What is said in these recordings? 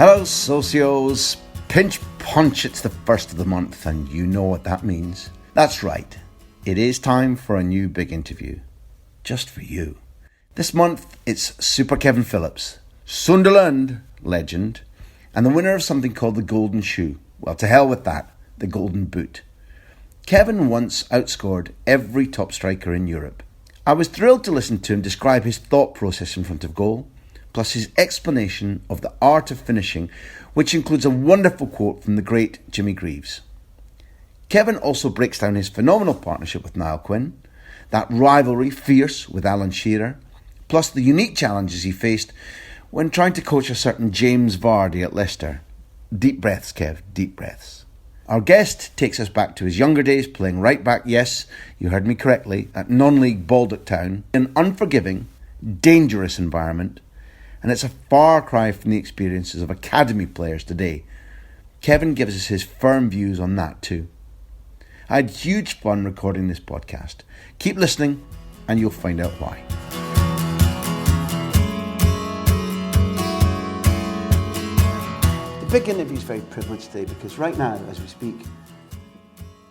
Hello, socios. Pinch punch, it's the first of the month, and you know what that means. That's right. It is time for a new big interview. Just for you. This month, it's Super Kevin Phillips, Sunderland legend, and the winner of something called the Golden Shoe. Well, to hell with that, the Golden Boot. Kevin once outscored every top striker in Europe. I was thrilled to listen to him describe his thought process in front of goal, plus his explanation of the art of finishing, which includes a wonderful quote from the great Jimmy Greaves. Kevin also breaks down his phenomenal partnership with Niall Quinn, that rivalry fierce with Alan Shearer, plus the unique challenges he faced when trying to coach a certain James Vardy at Leicester. Deep breaths, Kev, deep breaths. Our guest takes us back to his younger days playing right back, yes, you heard me correctly, at non-league Baldock Town, an unforgiving, dangerous environment, and it's a far cry from the experiences of academy players today. Kevin gives us his firm views on that too. I had huge fun recording this podcast. Keep listening and you'll find out why. The big interview is very privileged today because right now, as we speak,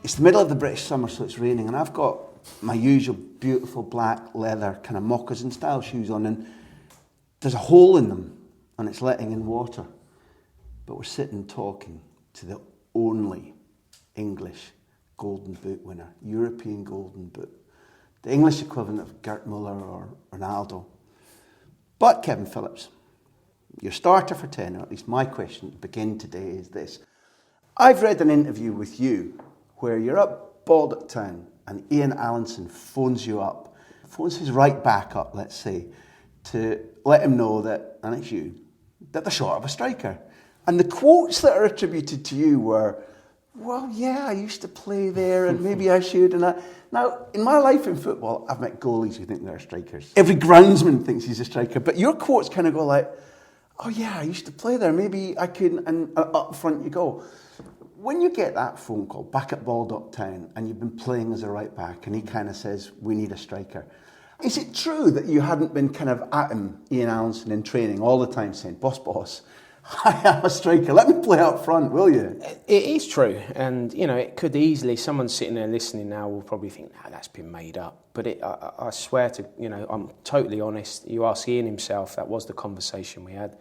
it's the middle of the British summer, so it's raining, and I've got my usual beautiful black leather kind of moccasin style shoes on, and there's a hole in them and it's letting in water. But we're sitting talking to the only English Golden Boot winner, European Golden Boot, the English equivalent of Gerd Muller or Ronaldo. But Kevin Phillips, your starter for 10, or at least my question to begin today is this. I've read an interview with you where you're up Baldock Town and Ian Allinson phones his right back up, let's say, to let him know that, and it's you, that they're short of a striker. And the quotes that are attributed to you were, well, yeah, I used to play there and maybe I should. Now, in my life in football, I've met goalies who think they're strikers. Every groundsman thinks he's a striker. But your quotes kind of go like, oh, yeah, I used to play there. Maybe I can, and up front you go. When you get that phone call back at Baldock Town and you've been playing as a right back and he kind of says, we need a striker. Is it true that you hadn't been kind of at him, Ian Allinson, in training all the time saying, boss, I am a striker, let me play up front, will you? It is true, and it could easily, someone sitting there listening now will probably think, that's been made up. But I swear to, I'm totally honest. You ask Ian himself, that was the conversation we had.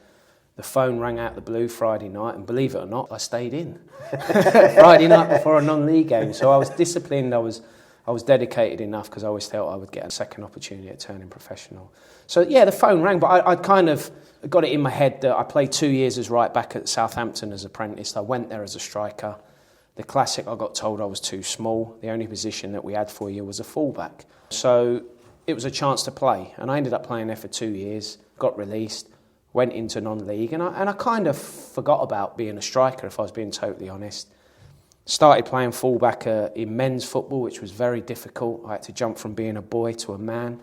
The phone rang out the blue Friday night, and believe it or not, I stayed in. Friday night before a non-league game, so I was disciplined, I was dedicated enough because I always felt I would get a second opportunity at turning professional. So yeah, the phone rang, but I'd kind of got it in my head that I played 2 years as right back at Southampton as apprentice. I went there as a striker. The classic, I got told I was too small. The only position that we had for you was a fullback. So it was a chance to play, and I ended up playing there for 2 years, got released, went into non-league, and I kind of forgot about being a striker, if I was being totally honest. Started playing fullback in men's football, which was very difficult. I had to jump from being a boy to a man,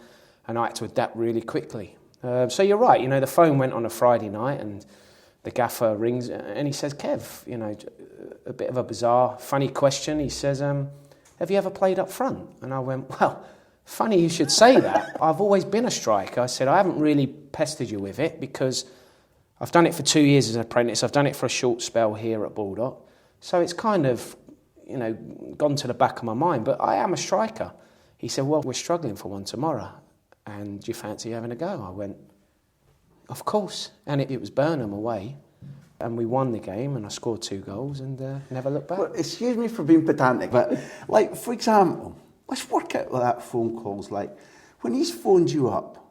and I had to adapt really quickly. So you're right, the phone went on a Friday night, and the gaffer rings, and he says, Kev, a bit of a bizarre, funny question. He says, have you ever played up front? And I went, well, funny you should say that. I've always been a striker. I said, I haven't really pestered you with it because I've done it for 2 years as an apprentice. I've done it for a short spell here at Baldock. So it's kind of, gone to the back of my mind, but I am a striker. He said, well, we're struggling for one tomorrow, and do you fancy having a go? I went, of course. And it was Burnham away, and we won the game, and I scored 2 goals and never looked back. Well, excuse me for being pedantic, but, for example, let's work out what that phone call's like. When he's phoned you up,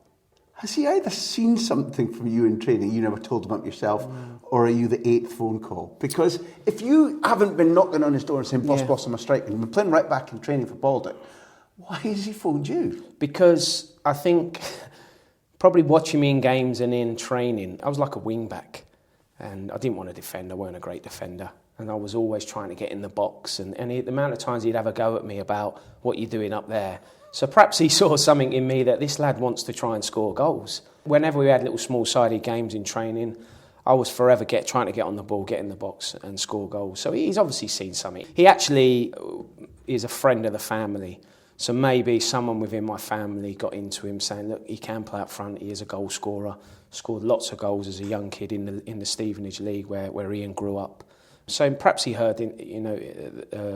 has he either seen something from you in training you never told him up yourself, or are you the 8th phone call? Because if you haven't been knocking on his door and saying, boss, I'm a striker, and you've been playing right back in training for Baldock, why has he phoned you? Because I think probably watching me in games and in training, I was like a wing back, and I didn't want to defend. I weren't a great defender, and I was always trying to get in the box, and the amount of times he'd have a go at me about what you're doing up there. So perhaps he saw something in me that this lad wants to try and score goals. Whenever we had little small-sided games in training, I was forever trying to get on the ball, get in the box and score goals. So he's obviously seen something. He actually is a friend of the family. So maybe someone within my family got into him saying, look, he can play up front, he is a goal scorer, scored lots of goals as a young kid in the Stevenage League where Ian grew up. So perhaps he heard,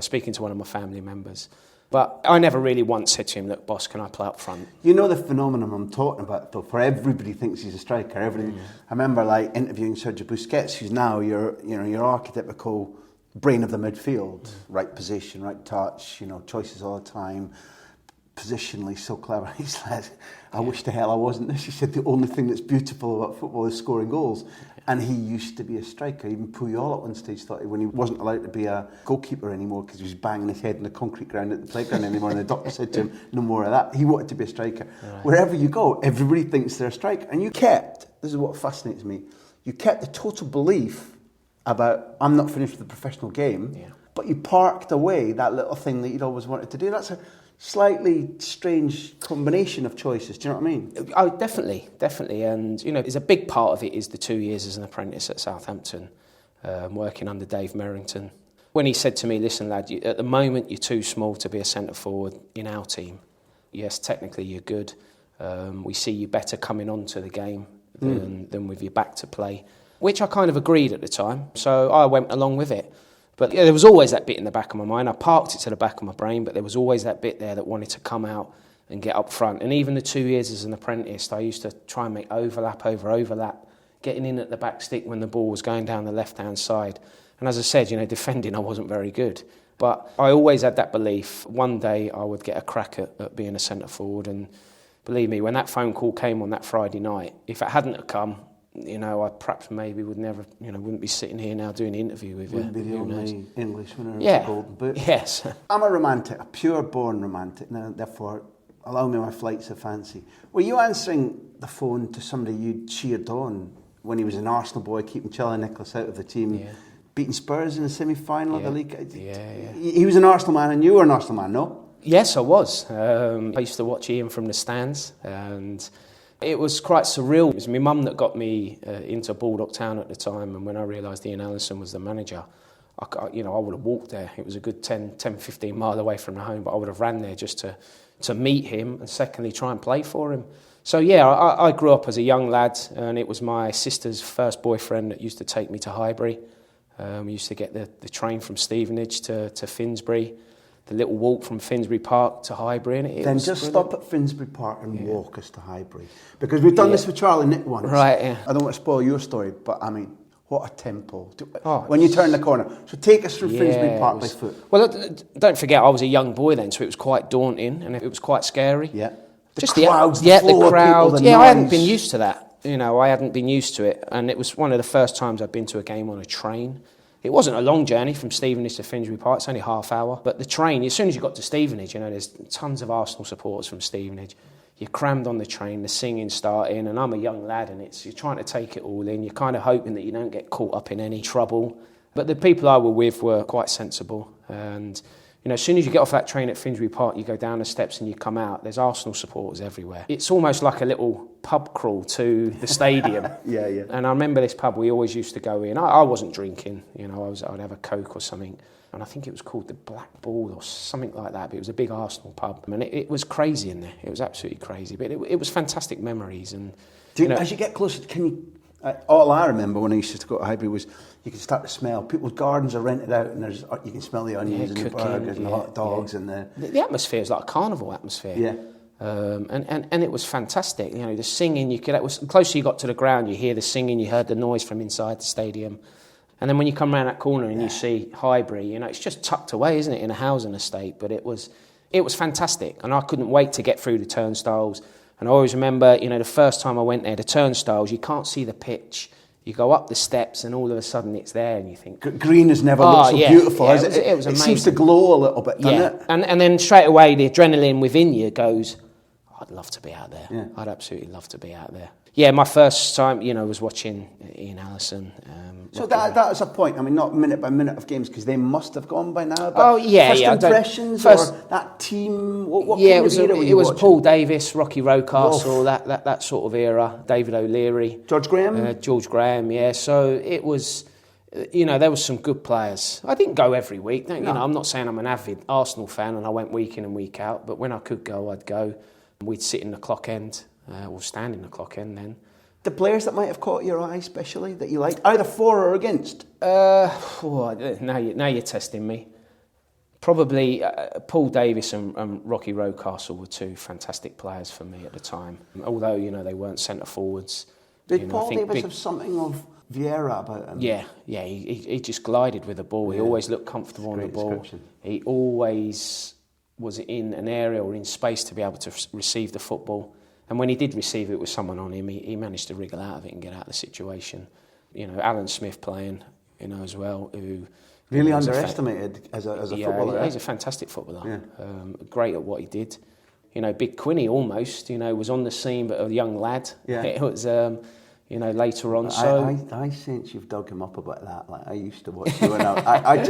speaking to one of my family members. But I never really once said to him, look, boss, can I play up front? You know the phenomenon I'm talking about, though, for everybody thinks he's a striker. I remember interviewing Sergio Busquets, who's now your archetypical brain of the midfield, right position, right touch, choices all the time, positionally so clever. He's like, I wish to hell I wasn't this. He said the only thing that's beautiful about football is scoring goals. And he used to be a striker. Even Puyol at one stage thought when he wasn't allowed to be a goalkeeper anymore because he was banging his head in the concrete ground at the playground anymore, and the doctor said to him, no more of that. He wanted to be a striker. Right. Wherever you go, everybody thinks they're a striker. And you kept, this is what fascinates me, you kept the total belief about, I'm not finished with the professional game, but you parked away that little thing that you'd always wanted to do. That's a slightly strange combination of choices. Do you know what I mean? Oh, definitely. And, there's a big part of it is the 2 years as an apprentice at Southampton, working under Dave Merrington. When he said to me, listen, lad, at the moment you're too small to be a centre-forward in our team. Yes, technically you're good. We see you better coming onto the game than with your back to play, which I kind of agreed at the time. So I went along with it. But there was always that bit in the back of my mind. I parked it to the back of my brain, but there was always that bit there that wanted to come out and get up front. And even the 2 years as an apprentice, I used to try and make overlap over overlap, getting in at the back stick when the ball was going down the left-hand side. And as I said, defending, I wasn't very good. But I always had that belief, one day I would get a crack at being a centre-forward. And believe me, when that phone call came on that Friday night, if it hadn't have come, I perhaps maybe would never, wouldn't be sitting here now doing an interview with you. Wouldn't be the only English winner of the Golden Boot. Yes. I'm a romantic, a pure-born romantic, and therefore allow me my flights of fancy. Were you answering the phone to somebody you cheered on when he was an Arsenal boy, keeping Charlie Nicholas out of the team, beating Spurs in the semi-final of the league? Yeah. He was an Arsenal man, and you were an Arsenal man, no? Yes, I was. I used to watch Ian from the stands, and it was quite surreal. It was my mum that got me into Baldock Town at the time, and when I realised Ian Allison was the manager, I would have walked there. It was a good 10, 15 mile away from the home, but I would have ran there just to meet him and secondly try and play for him. So I grew up as a young lad, and it was my sister's first boyfriend that used to take me to Highbury. We used to get the train from Stevenage to Finsbury, the little walk from Finsbury Park to Highbury. And it then was just brilliant. Stop at Finsbury Park and walk us to Highbury. Because we've done this with Charlie Nick once. Right, yeah. I don't want to spoil your story, but I mean, what a temple. When you turn the corner. So take us through Finsbury Park by foot. Well, don't forget, I was a young boy then, so it was quite daunting and it was quite scary. Yeah. The crowds, the crowd. I hadn't been used to that. I hadn't been used to it. And it was one of the first times I'd been to a game on a train. It wasn't a long journey from Stevenage to Finsbury Park, it's only half hour. But the train, as soon as you got to Stevenage, there's tons of Arsenal supporters from Stevenage. You're crammed on the train, the singing starting, and I'm a young lad, and you're trying to take it all in. You're kind of hoping that you don't get caught up in any trouble. But the people I were with were quite sensible. And, as soon as you get off that train at Finsbury Park, you go down the steps and you come out, there's Arsenal supporters everywhere. It's almost like a little pub crawl to the stadium. Yeah. And I remember this pub, we always used to go in. I wasn't drinking, I'd have a Coke or something. And I think it was called the Black Ball or something like that. But it was a big Arsenal pub. And it was crazy in there. It was absolutely crazy. But it was fantastic memories. And as you get closer, can you... all I remember when I used to go to Highbury was you could start to smell. People's gardens are rented out and you can smell the onions and the burgers and the hot dogs. And the atmosphere is like a carnival atmosphere. Yeah. And it was fantastic. The singing, the closer you got to the ground, you hear the singing, you heard the noise from inside the stadium. And then when you come around that corner and you see Highbury, it's just tucked away, isn't it, in a housing estate? But it was fantastic, and I couldn't wait to get through the turnstiles. And I always remember, the first time I went there, the turnstiles, you can't see the pitch. You go up the steps, and all of a sudden it's there, and you think... Green has never looked so beautiful, has it? It was amazing. It seems to glow a little bit, doesn't it? And then straight away, the adrenaline within you goes, I'd love to be out there. Yeah. I'd absolutely love to be out there. Yeah, my first time, was watching Ian Allison. So that was a point. I mean, not minute by minute of games because they must have gone by now. But first impressions or that team. What kind of era were you was watching? Paul Davis, Rocky Rocastle, that sort of era. David O'Leary, George Graham. George Graham. Yeah. So it was You know, there were some good players. I didn't go every week. You know, I'm not saying I'm an avid Arsenal fan and I went week in and week out, but when I could go, I'd go. We'd sit in the clock end, or stand in the clock end then. The players that might have caught your eye, especially, that you liked, either for or against? Now you're testing me. Probably Paul Davis and Rocky Rocastle were two fantastic players for me at the time. Although, you know, they weren't centre forwards. Did Paul Davis have something of Vieira about him? Yeah, he just glided with the ball. He always looked comfortable on the ball. He always was in an area or in space to be able to receive the football. And when he did receive it with someone on him, he managed to wriggle out of it and get out of the situation. You know, Alan Smith playing, you know, as well, who... Really underestimated as a footballer. Yeah, he's a fantastic footballer. Great at what he did. You know, Big Quinny almost, you know, was on the scene, but a young lad. Yeah. It was, you know, later on. So I sense you've dug him up about that. Like I used to watch you, and I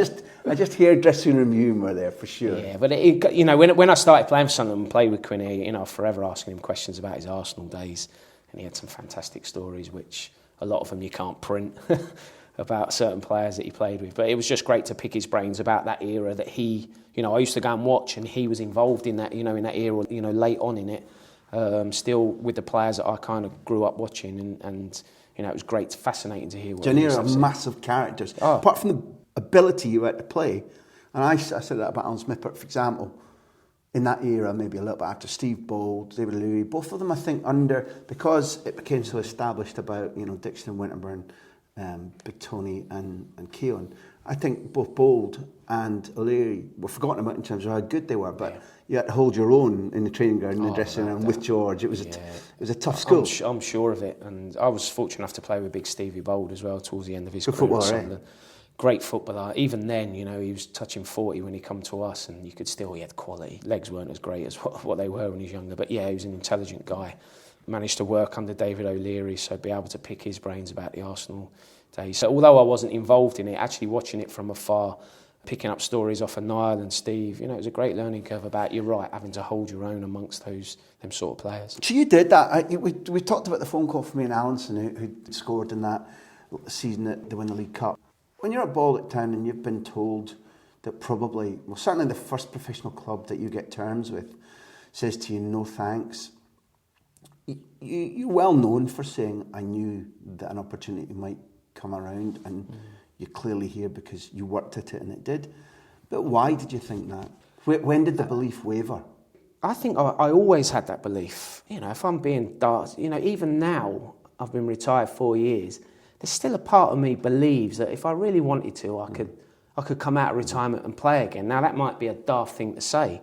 just hear dressing room humour there for sure. Yeah, but you know, when I started playing for Sunderland and played with Quinny, you know, forever asking him questions about his Arsenal days, and he had some fantastic stories, which a lot of them you can't print. About certain players that he played with. But it was just great to pick his brains about that era that he, you know, I used to go and watch and he was involved in that, you know, in that era, you know, late on in it, still with the players that I kind of grew up watching and you know, it was great, fascinating to hear what he was saying. An era of massive characters. Apart from the ability you had to play, and I said that about Alan Smith, but for example, in that era, maybe a little bit after Steve Bold, David O'Leary, both of them I think because it became so established about, you know, Dixon and Winterburn, Big Tony and Keown. I think both Bold and O'Leary were forgotten about in terms of how good they were, but you had to hold your own in the training ground, in the dressing room with George. It was a tough school. I'm sure of it, and I was fortunate enough to play with Big Stevie Bold as well towards the end of his career. Footballer, great footballer. Even then, you know, he was touching 40 when he come to us, and you could still, he had quality. Legs weren't as great as what they were when he was younger, but yeah, he was an intelligent guy. Managed to work under David O'Leary, so be able to pick his brains about the Arsenal days. So although I wasn't involved in it, actually watching it from afar, picking up stories off of Niall and Steve, you know, it was a great learning curve about, you're right, having to hold your own amongst them sort of players. So you did that. We talked about the phone call from Ian Allinson who scored in that season that they won the League Cup. When you're at Baldock Town and you've been told that probably, well, certainly the first professional club that you get terms with says to you, no thanks, you're well known for saying, I knew that an opportunity might come around, and you're clearly here because you worked at it and it did. But why did you think that? When did the belief waver? I think I always had that belief. You know, if I'm being daft, you know, even now, I've been retired 4 years, there's still a part of me believes that if I really wanted to, I could come out of retirement and play again. Now, that might be a daft thing to say,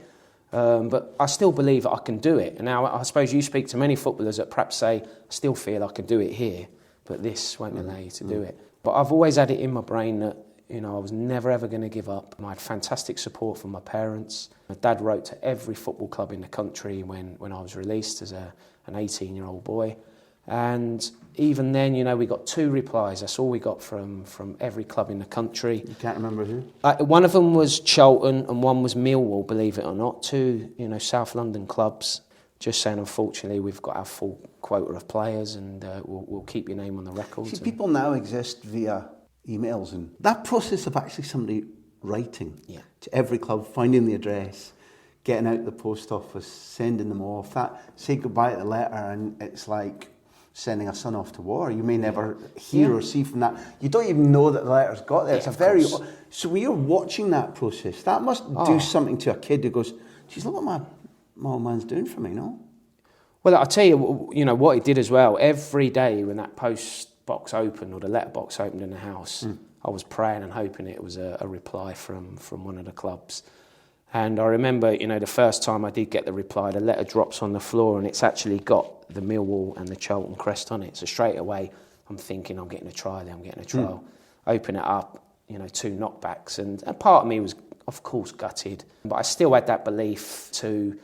but I still believe that I can do it. And now, I suppose you speak to many footballers that perhaps say, I still feel I can do it here, but this won't allow you to do it. But I've always had it in my brain that, you know, I was never ever going to give up. I had fantastic support from my parents. My dad wrote to every football club in the country when I was released as an 18-year-old boy. And even then, you know, we got 2 replies. That's all we got from every club in the country. You can't remember who? One of them was Charlton and one was Millwall, believe it or not. 2, you know, South London clubs. Just saying, unfortunately, we've got our full quota of players, and we'll keep your name on the record. See, people now exist via emails, and that process of actually somebody writing to every club, finding the address, getting out the post office, sending them off, that say goodbye to the letter, and it's like sending a son off to war. You may never hear or see from that. You don't even know that the letter's got there. It's a very... So when you're watching that process, that must do something to a kid who goes, geez, look what my old man's doing for me, no? Well, I'll tell you, you know, what he did as well. Every day when that post box opened or the letter box opened in the house, I was praying and hoping it was a reply from one of the clubs. And I remember, you know, the first time I did get the reply, the letter drops on the floor and it's actually got the Millwall and the Charlton crest on it. So straight away, I'm thinking, I'm getting a trial there, I'm getting a trial. Open it up, you know, 2 knockbacks. And part of me was, of course, gutted. But I still had that belief to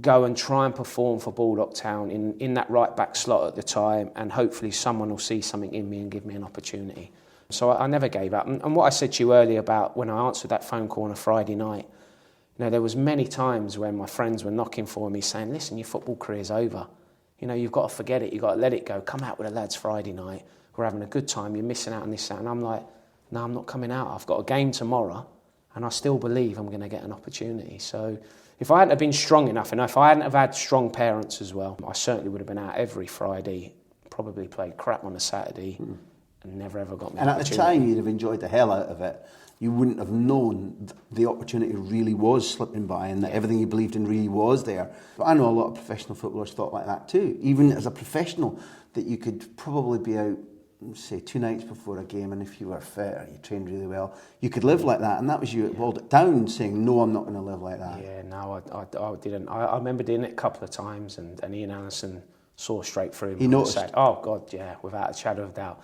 go and try and perform for Baldock Town in that right-back slot at the time, and hopefully someone will see something in me and give me an opportunity. So I never gave up. And what I said to you earlier about when I answered that phone call on a Friday night, you know, there was many times when my friends were knocking for me saying, listen, your football career's over. You know, you've got to forget it. You've got to let it go. Come out with the lads Friday night. We're having a good time. You're missing out on this, that. And I'm like, no, I'm not coming out. I've got a game tomorrow and I still believe I'm going to get an opportunity. So if I hadn't have been strong enough, and if I hadn't have had strong parents as well, I certainly would have been out every Friday, probably played crap on a Saturday, and never ever got me an opportunity. And at the time, you'd have enjoyed the hell out of it. You wouldn't have known the opportunity really was slipping by and that everything you believed in really was there. But I know a lot of professional footballers thought like that too. Even as a professional, that you could probably be out, say, 2 nights before a game, and if you were fit or you trained really well, you could live like that. And that was you at Walled It Down saying, no, I'm not going to live like that. Yeah, no, I didn't. I remember doing it a couple of times, and Ian Allison saw straight through me. He noticed. Said, oh, God, yeah, without a shadow of doubt.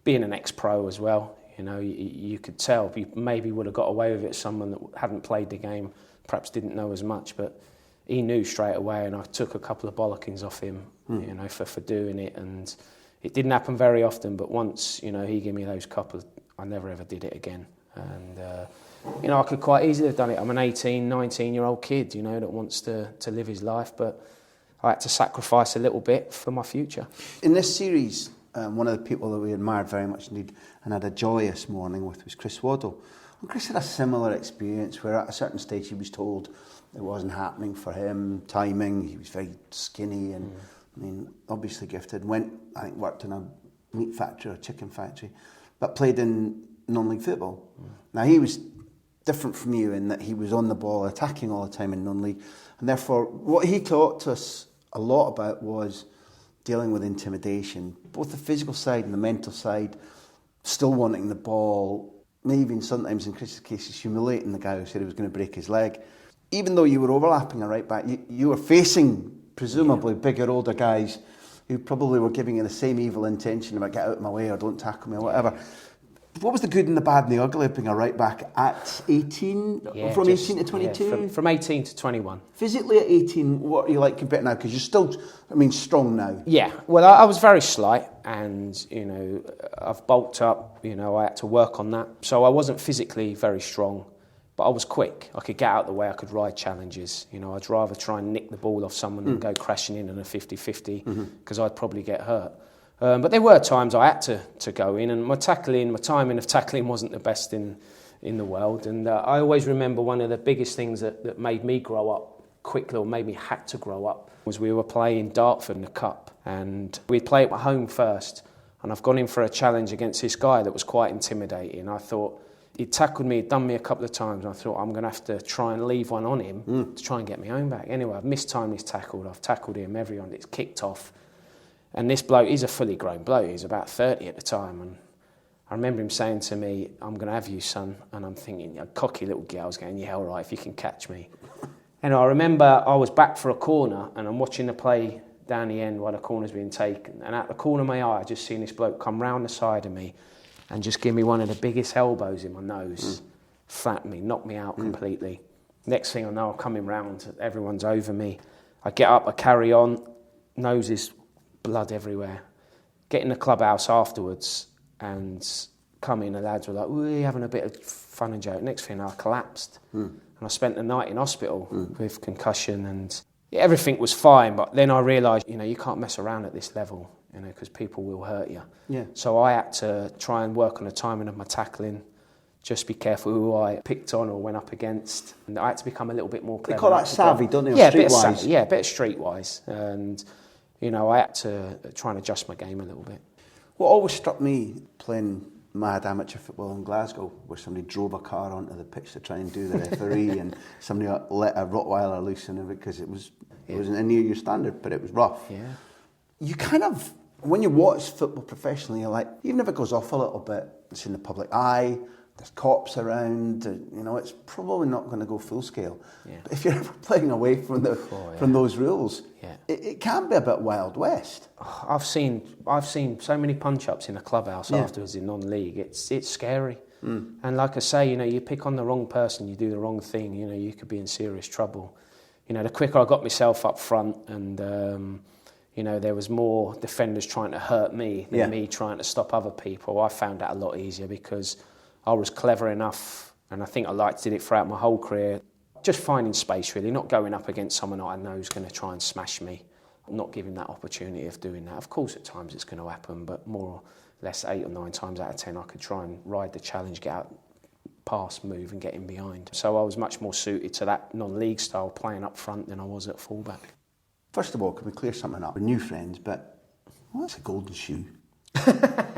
Being an ex-pro as well, you know, you could tell. You maybe would have got away with it. Someone that hadn't played the game perhaps didn't know as much, but he knew straight away, and I took a couple of bollockings off him, you know, for doing it. And it didn't happen very often, but once, you know, he gave me those couple, I never ever did it again. And, you know, I could quite easily have done it. I'm an 18, 19-year-old kid, you know, that wants to live his life, but I had to sacrifice a little bit for my future. In this series, one of the people that we admired very much indeed and had a joyous morning with was Chris Waddle. And Chris had a similar experience where at a certain stage he was told it wasn't happening for him, timing, he was very skinny and I mean, obviously gifted, I think worked in a meat factory or a chicken factory, but played in non-league football. Now he was different from you in that he was on the ball, attacking all the time in non-league, and therefore what he taught us a lot about was dealing with intimidation, both the physical side and the mental side, still wanting the ball, maybe even sometimes in Chris's case, humiliating the guy who said he was going to break his leg. Even though you were overlapping a right back, you were facing presumably bigger, older guys who probably were giving you the same evil intention about get out of my way or don't tackle me or whatever. What was the good and the bad and the ugly of being a right back at 18? From 18 to 22? Yeah, from 18 to 21. Physically at 18, what are you like compared now? Because you're still, strong now. Yeah, well, I was very slight and, you know, I've bulked up, you know, I had to work on that. So I wasn't physically very strong, but I was quick. I could get out of the way, I could ride challenges. You know, I'd rather try and nick the ball off someone than go crashing in a 50-50 because I'd probably get hurt. But there were times I had to go in, and my timing of tackling wasn't the best in the world. And I always remember one of the biggest things that made me grow up quickly, or made me had to grow up, was we were playing Dartford in the Cup. And we'd play at my home first, and I've gone in for a challenge against this guy that was quite intimidating. I thought, he'd tackled me, he'd done me a couple of times, and I thought, I'm going to have to try and leave one on him to try and get my own back. Anyway, I've mistimed his tackle, I've tackled him, everyone, it's kicked off. And this bloke, he's a fully grown bloke, he's about 30 at the time, and I remember him saying to me, I'm going to have you, son. And I'm thinking, a cocky little girl, I was going, yeah, all right, if you can catch me. And I remember I was back for a corner, and I'm watching the play down the end while the corner's being taken, and out the corner of my eye, I just seen this bloke come round the side of me and just give me one of the biggest elbows in my nose, flattened me, knocked me out completely. Next thing I know, I'm coming round, everyone's over me. I get up, I carry on, noses, blood everywhere. Get in the clubhouse afterwards and come in, the lads were like, we're having a bit of fun and joke. Next thing I collapsed. And I spent the night in hospital with concussion, and everything was fine, but then I realised, you know, you can't mess around at this level, you know, because people will hurt you. Yeah. So I had to try and work on the timing of my tackling, just be careful who I picked on or went up against. And I had to become a little bit more clever. They call that savvy, don't they? Yeah, a bit savvy, yeah, a bit streetwise. And, you know, I had to try and adjust my game a little bit. What always struck me playing mad amateur football in Glasgow, where somebody drove a car onto the pitch to try and do the referee, and somebody let a Rottweiler loose in it because it wasn't near your standard, but it was rough. Yeah. You kind of, when you watch football professionally, you're like, even if it goes off a little bit, it's in the public eye, there's cops around, you know, it's probably not going to go full scale. Yeah. But if you're ever playing away from those rules, it can be a bit Wild West. I've seen so many punch-ups in a clubhouse afterwards in non-league. It's scary. And like I say, you know, you pick on the wrong person, you do the wrong thing, you know, you could be in serious trouble. You know, the quicker I got myself up front and, you know, there was more defenders trying to hurt me than me trying to stop other people, I found that a lot easier because I was clever enough, and I think I did it throughout my whole career, just finding space really, not going up against someone I know is going to try and smash me, not giving that opportunity of doing that. Of course at times it's going to happen, but more less 8 or 9 times out of 10 I could try and ride the challenge, get out, pass, move and get in behind. So I was much more suited to that non-league style playing up front than I was at fullback. First of all, can we clear something up? We're new friends, but what's a golden shoe?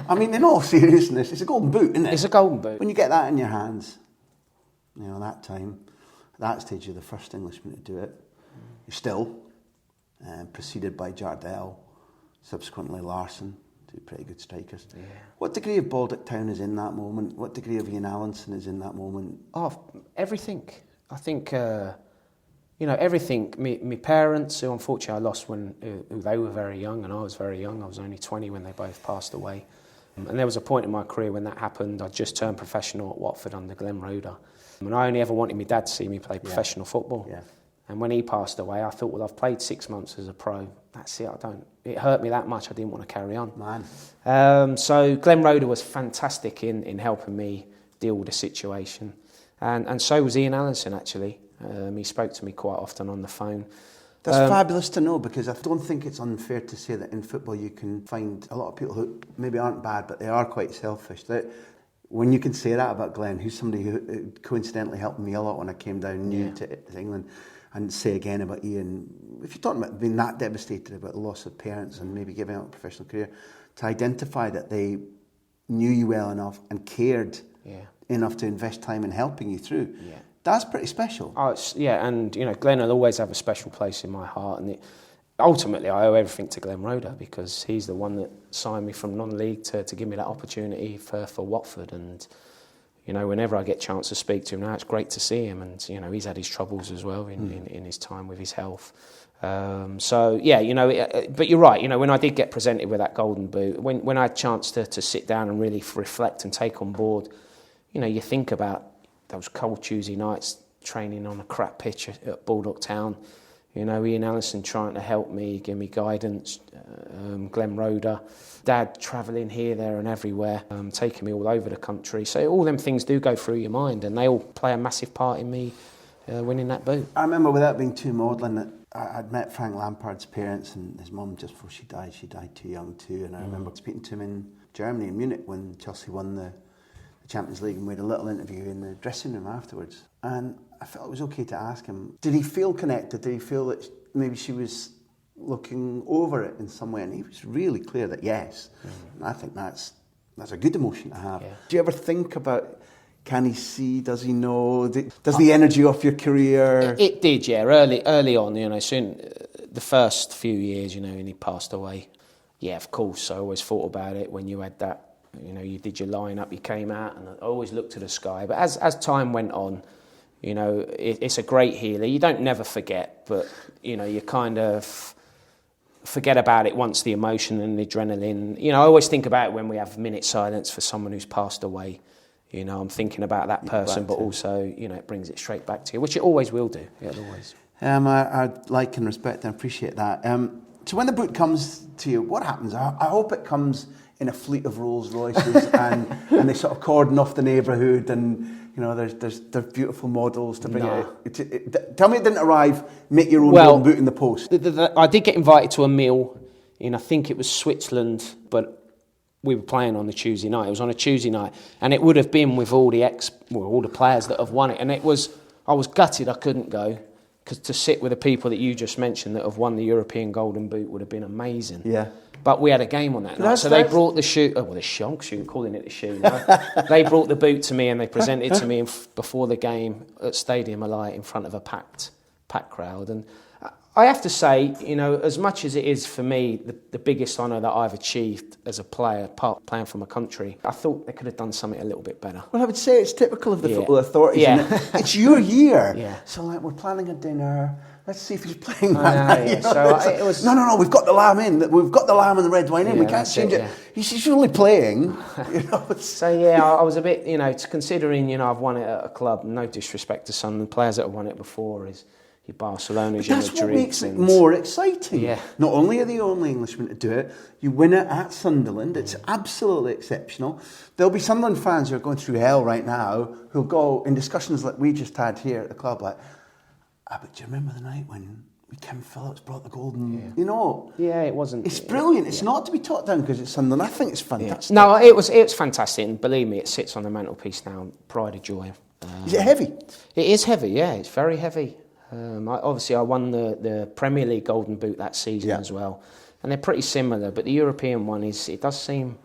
I mean, in all seriousness, it's a golden boot, isn't it? It's a golden boot. When you get that in your hands, you know, that time, at that stage, you're the first Englishman to do it. You're still, preceded by Jardel, subsequently Larsson, two pretty good strikers. Yeah. What degree of Baldock Town is in that moment? What degree of Ian Allinson is in that moment? Oh, everything. I think, you know, everything. My parents, who unfortunately I lost when they were very young and I was very young. I was only 20 when they both passed away. And there was a point in my career when that happened. I just turned professional at Watford under Glenn Roeder. And I only ever wanted my dad to see me play professional football. Yeah. And when he passed away, I thought, well, I've played 6 months as a pro. That's it. It hurt me that much. I didn't want to carry on. Man. So Glenn Roeder was fantastic in helping me deal with the situation. And so was Ian Allinson, actually. He spoke to me quite often on the phone. That's fabulous to know, because I don't think it's unfair to say that in football you can find a lot of people who maybe aren't bad, but they are quite selfish. When you can say that about Glenn, who's somebody who coincidentally helped me a lot when I came down new to England, and say again about Ian, if you're talking about being that devastated about the loss of parents and maybe giving up a professional career, to identify that they knew you well enough and cared enough to invest time in helping you through. Yeah. That's pretty special. Oh, and you know, Glenn will always have a special place in my heart, and ultimately I owe everything to Glenn Roeder, because he's the one that signed me from non-league to give me that opportunity for Watford. And you know, whenever I get a chance to speak to him now, it's great to see him. And you know, he's had his troubles as well in his time with his health. So yeah, you know, but you're right. You know, when I did get presented with that golden boot, when I had a chance to sit down and really reflect and take on board, you know, you think about those cold Tuesday nights training on a crap pitch at Baldock Town. You know, Ian Allinson trying to help me, give me guidance, Glenn Roeder, Dad travelling here, there and everywhere, taking me all over the country. So all them things do go through your mind, and they all play a massive part in me winning that boot. I remember, without being too maudlin, that I'd met Frank Lampard's parents, and his mum, just before she died too young too. And I remember speaking to him in Germany, in Munich, when Chelsea won the Champions League, and we had a little interview in the dressing room afterwards. And I felt it was okay to ask him, did he feel connected? Did he feel that maybe she was looking over it in some way? And he was really clear that yes. Mm-hmm. And I think that's a good emotion to have. Yeah. Do you ever think about, can he see, does he know, does the energy off your career? It did, yeah. Early on, you know, soon, the first few years, you know, and he passed away. Yeah, of course, I always thought about it when you had that. You know, you did your line-up, you came out, and I always looked to the sky. But as time went on, you know, it's a great healer. You don't never forget, but, you know, you kind of forget about it once the emotion and the adrenaline. You know, I always think about it when we have minute silence for someone who's passed away. You know, I'm thinking about that person, but also, you know, it brings it straight back to you, which it always will do. It always. I like and respect and appreciate that. So when the boot comes to you, what happens? I hope it comes in a fleet of Rolls Royces and they sort of cordon off the neighbourhood, and you know there's beautiful models to bring it. Tell me it didn't arrive, make your own golden boot in the post. I did get invited to a meal in, I think it was Switzerland, but we were playing on a Tuesday night. It was on a Tuesday night, and it would have been with all the players that have won it, and I was gutted I couldn't go, because to sit with the people that you just mentioned that have won the European Golden Boot would have been amazing. Yeah. But we had a game on that night, so they brought the shoe. Oh, well, the shoe, calling it the shoe now. They brought the boot to me and they presented it to me before the game at Stadium Alight in front of a packed crowd. And I have to say, you know, as much as it is for me the biggest honour that I've achieved as a player, playing for my country, I thought they could have done something a little bit better. Well, I would say it's typical of the football authorities. Yeah. It's your year. Yeah. So, like, we're planning a dinner. Let's see if he's playing that night. It was... No, we've got the lamb in. We've got the lamb and the red wine in. We can't change it. Yeah. He's only playing. You know, So, yeah, I was a bit, you know, considering, you know, I've won it at a club, no disrespect to some of the players that have won it before, is your Barcelona's, your Madrid. That's what makes it more exciting. Yeah. Not only are they the only Englishmen to do it, you win it at Sunderland. It's absolutely exceptional. There'll be Sunderland fans who are going through hell right now who'll go in discussions like we just had here at the club, like, but do you remember the night when Kevin Phillips brought the golden, you know. Yeah, it wasn't. It's brilliant. It's not to be taught down because it's Sunderland. I think it's fantastic. Yeah. No, it was fantastic, and believe me, it sits on the mantelpiece now. Pride of joy. Is it heavy? It is heavy. Yeah, it's very heavy. I won the Premier League Golden Boot that season as well, and they're pretty similar. But the European one it does seem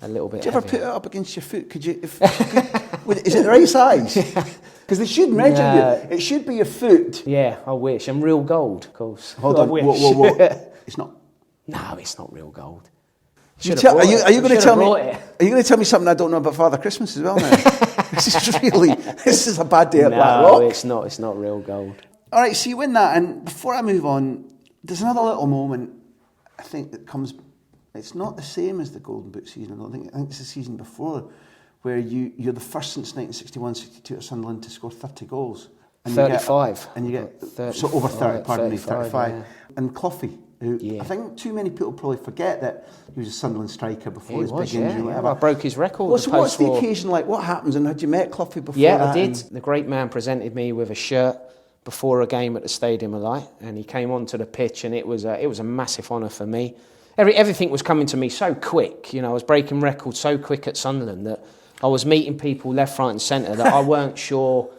a little bit. Do you ever heavier. put it up against your foot? Could you? Is it the right size? Because they should measure you. It should be your foot. Yeah, I wish. And real gold, of course. Hold on. Whoa. It's not. No, it's not real gold. Are you going to tell me? Are you going to tell me something I don't know about Father Christmas as well now? This is a bad day at Blackrock. No, it's not. It's not real gold. All right, so you win that, and before I move on, there's another little moment I think that comes. It's not the same as the Golden Boot season. I don't think. I think it's the season before, where you're the first since 1961-62 at Sunderland to score 30 goals. And 35. You get 30, so over 30. Pardon me, 35. Yeah. And Cloughie, who I think too many people probably forget that he was a Sunderland striker before his big injury. Yeah, I broke his record. Well, so what's the occasion like? What happens? And had you met Cloughie before? Yeah, that? I did. The great man presented me with a shirt before a game at the Stadium of Light, and he came onto the pitch, and it was a massive honour for me. Everything was coming to me so quick. You know, I was breaking records so quick at Sunderland that I was meeting people left, right, and centre that I weren't sure.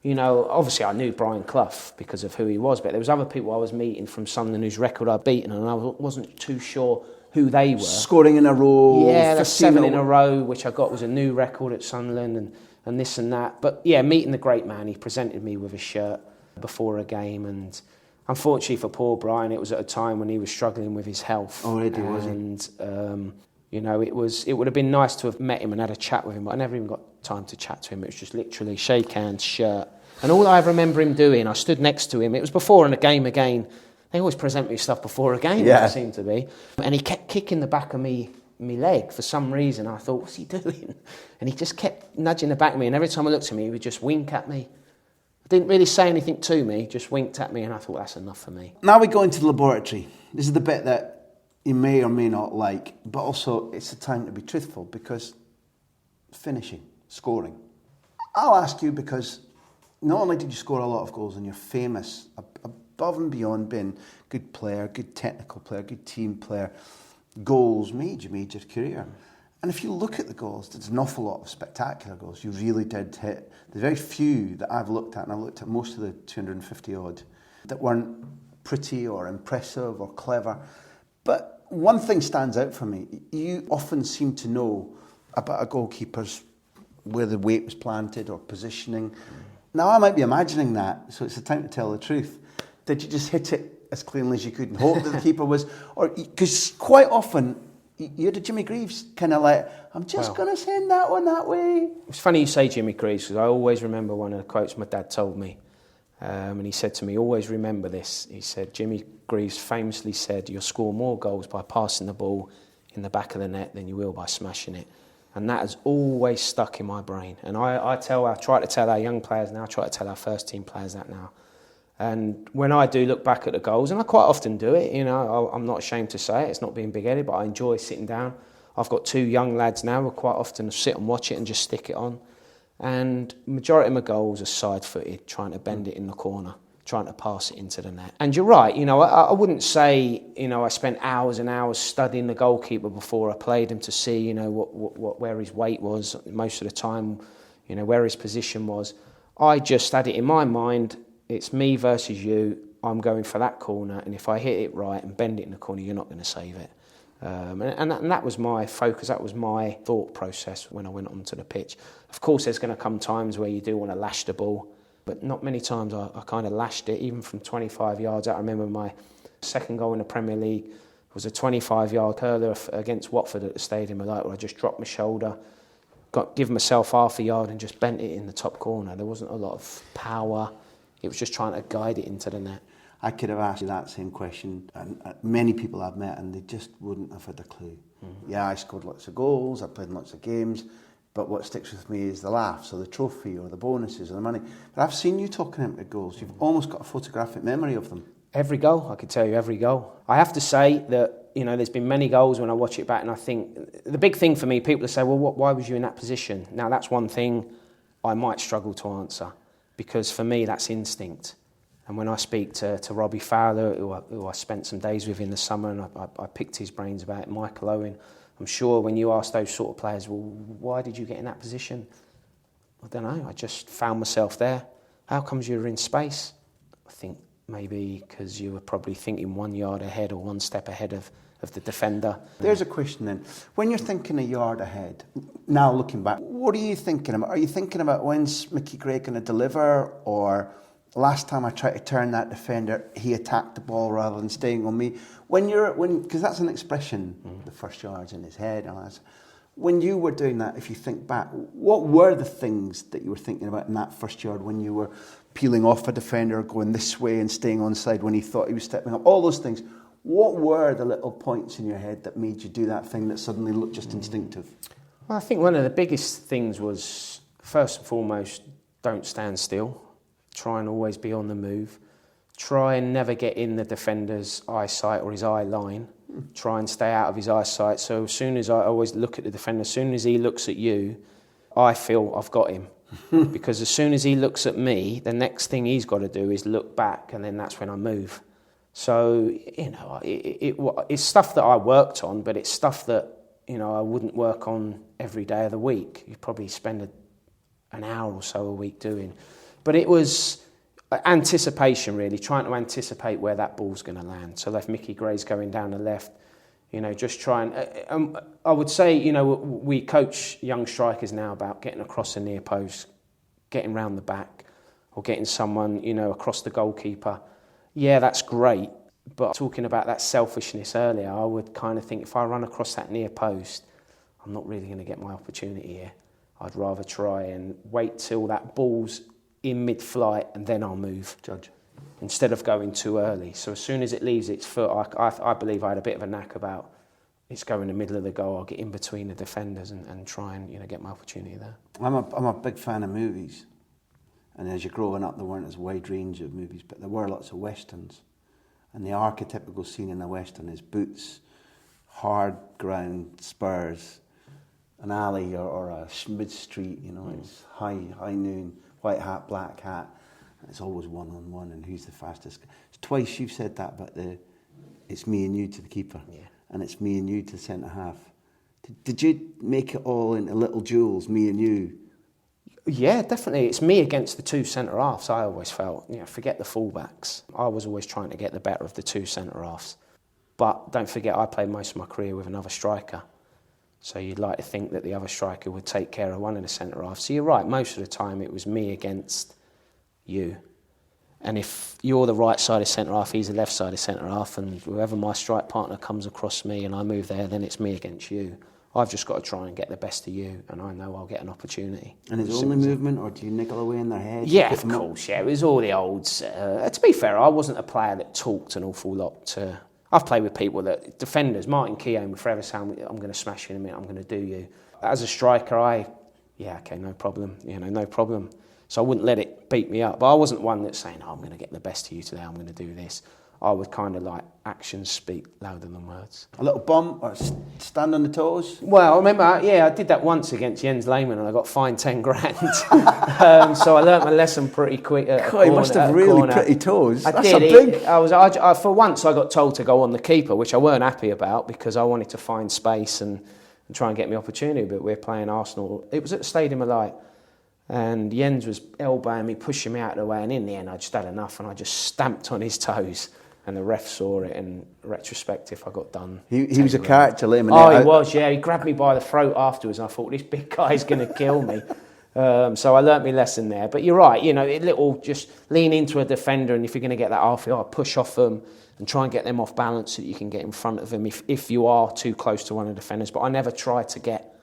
You know, obviously I knew Brian Clough because of who he was, but there was other people I was meeting from Sunderland whose record I'd beaten, and I wasn't too sure who they were. Scoring in a row. Yeah, the 7 in a row, which I got was a new record at Sunderland, and this and that. But yeah, meeting the great man, he presented me with a shirt before a game, and unfortunately for poor Brian, it was at a time when he was struggling with his health. Already, was he? And you know, it would have been nice to have met him and had a chat with him, but I never even got time to chat to him. It was just literally shake hands, shirt. And all I remember him doing, I stood next to him. It was before in a game again. They always present me stuff before a game, it seemed to be. And he kept kicking the back of me leg for some reason. I thought, what's he doing? And he just kept nudging the back of me. And every time I looked at me, he would just wink at me. Didn't really say anything to me, just winked at me, and I thought, that's enough for me. Now we go into the laboratory. This is the bit that you may or may not like, but also it's the time to be truthful, because finishing, scoring. I'll ask you, because not only did you score a lot of goals, and you're famous above and beyond being a good player, good technical player, good team player, goals made your career. And if you look at the goals, there's an awful lot of spectacular goals. You really did hit. There's very few that I've looked at, and I've looked at most of the 250 odd, that weren't pretty or impressive or clever. But one thing stands out for me. You often seem to know about a goalkeeper's where the weight was planted or positioning. Now, I might be imagining that, so it's the time to tell the truth. Did you just hit it as cleanly as you could and hope that the keeper was... Or because quite often, you had a Jimmy Greaves kind of like, I'm just going to send that one that way. It's funny you say Jimmy Greaves, because I always remember one of the quotes my dad told me. And he said to me, always remember this. He said, Jimmy Greaves famously said, you'll score more goals by passing the ball in the back of the net than you will by smashing it. And that has always stuck in my brain. And I try to tell our young players now, I try to tell our first team players that now. And when I do look back at the goals, and I quite often do it, you know, I'm not ashamed to say it, it's not being big-headed, but I enjoy sitting down. I've got 2 young lads now who quite often sit and watch it and just stick it on. And majority of my goals are side-footed, trying to bend it in the corner, trying to pass it into the net. And you're right, you know, I wouldn't say, you know, I spent hours and hours studying the goalkeeper before I played him to see, you know, where his weight was most of the time, you know, where his position was. I just had it in my mind, it's me versus you, I'm going for that corner, and if I hit it right and bend it in the corner, you're not going to save it. And that was my focus, that was my thought process when I went onto the pitch. Of course, there's going to come times where you do want to lash the ball, but not many times I kind of lashed it, even from 25 yards out. I remember my second goal in the Premier League was a 25-yard curler against Watford at the Stadium of Light, where I just dropped my shoulder, give myself half a yard and just bent it in the top corner. There wasn't a lot of power. It was just trying to guide it into the net. I could have asked you that same question, and many people I've met, and they just wouldn't have had a clue. Mm-hmm. Yeah, I scored lots of goals, I played in lots of games, but what sticks with me is the laughs, or the trophy, or the bonuses, or the money. But I've seen you talking about goals. You've almost got a photographic memory of them. Every goal, I could tell you every goal. I have to say that, you know, there's been many goals when I watch it back, and I think the big thing for me, people say, well, why was you in that position? Now, that's one thing I might struggle to answer, because for me, that's instinct. And when I speak to Robbie Fowler, who I spent some days with in the summer, and I picked his brains about it, Michael Owen, I'm sure when you ask those sort of players, well, why did you get in that position? I don't know, I just found myself there. How comes you were in space? I think maybe because you were probably thinking 1 yard ahead or one step ahead of the defender. There's a question then. When you're thinking a yard ahead, now looking back, what are you thinking about? Are you thinking about when's Micky Gray going to deliver, or last time I tried to turn that defender, he attacked the ball rather than staying on me? Because that's an expression, the first yard's in his head. And when you were doing that, if you think back, what were the things that you were thinking about in that first yard when you were peeling off a defender, going this way and staying onside when he thought he was stepping up? All those things. What were the little points in your head that made you do that thing that suddenly looked just instinctive? Well, I think one of the biggest things was, first and foremost, don't stand still. Try and always be on the move. Try and never get in the defender's eyesight or his eye line. Try and stay out of his eyesight. So as soon as I always look at the defender, as soon as he looks at you, I feel I've got him. Because as soon as he looks at me, the next thing he's got to do is look back, and then that's when I move. So, it's stuff that I worked on, but it's stuff that, I wouldn't work on every day of the week. You'd probably spend an hour or so a week doing. But it was anticipation, really, trying to anticipate where that ball's going to land. So if Micky Gray's going down the left, just try and... I would say, we coach young strikers now about getting across the near post, getting round the back, or getting someone, across the goalkeeper. Yeah, that's great, but talking about that selfishness earlier, I would kind of think if I run across that near post, I'm not really going to get my opportunity here. I'd rather try and wait till that ball's in mid-flight and then I'll move. Judge. Instead of going too early. So as soon as it leaves its foot, I believe I had a bit of a knack about it's going in the middle of the goal. I'll get in between the defenders and try and get my opportunity there. I'm a big fan of movies. And as you're growing up, there weren't as wide range of movies, but there were lots of westerns. And the archetypical scene in a western is boots, hard ground, spurs, an alley or a mid-street, it's high noon, white hat, black hat, and it's always one-on-one, and who's the fastest. It's twice you've said that, but it's me and you to the keeper, and it's me and you to the centre-half. Did you make it all into little duels, me and you? Yeah, definitely. It's me against the two centre-halves, I always felt. Forget the full-backs. I was always trying to get the better of the two centre-halves. But don't forget, I played most of my career with another striker. So you'd like to think that the other striker would take care of one of the centre-halves. So you're right, most of the time it was me against you. And if you're the right side of centre-half, he's the left side of centre-half, and whoever my strike partner comes across me and I move there, then it's me against you. I've just got to try and get the best of you, and I know I'll get an opportunity. And is it only movement, or do you niggle away in their head? Yeah, of course, yeah. It was all the olds. To be fair, I wasn't a player that talked an awful lot. I've played with people defenders, Martin Keown would forever say, I'm going to smash you in a minute, I'm going to do you. As a striker, no problem, no problem. So I wouldn't let it beat me up. But I wasn't one that's saying, I'm going to get the best of you today, I'm going to do this. I would kind of actions speak louder than words. A little bump or stand on the toes? Well, I remember, I did that once against Jens Lehmann and I got fined 10 grand. So I learnt my lesson pretty quick. You must have really pretty toes. I did. For once I got told to go on the keeper, which I weren't happy about because I wanted to find space and try and get me opportunity. But we're playing Arsenal. It was at the Stadium of Light. And Jens was elbowing me, pushing me out of the way. And in the end, I just had enough and I just stamped on his toes. And the ref saw it, and retrospective, I got done. He was a character, Lehmann. Oh, he was, yeah. He grabbed me by the throat afterwards, and I thought, this big guy's going to kill me. So I learnt my lesson there. But you're right, just lean into a defender, and if you're going to get that off, push off them and try and get them off balance so that you can get in front of them if you are too close to one of the defenders. But I never tried to get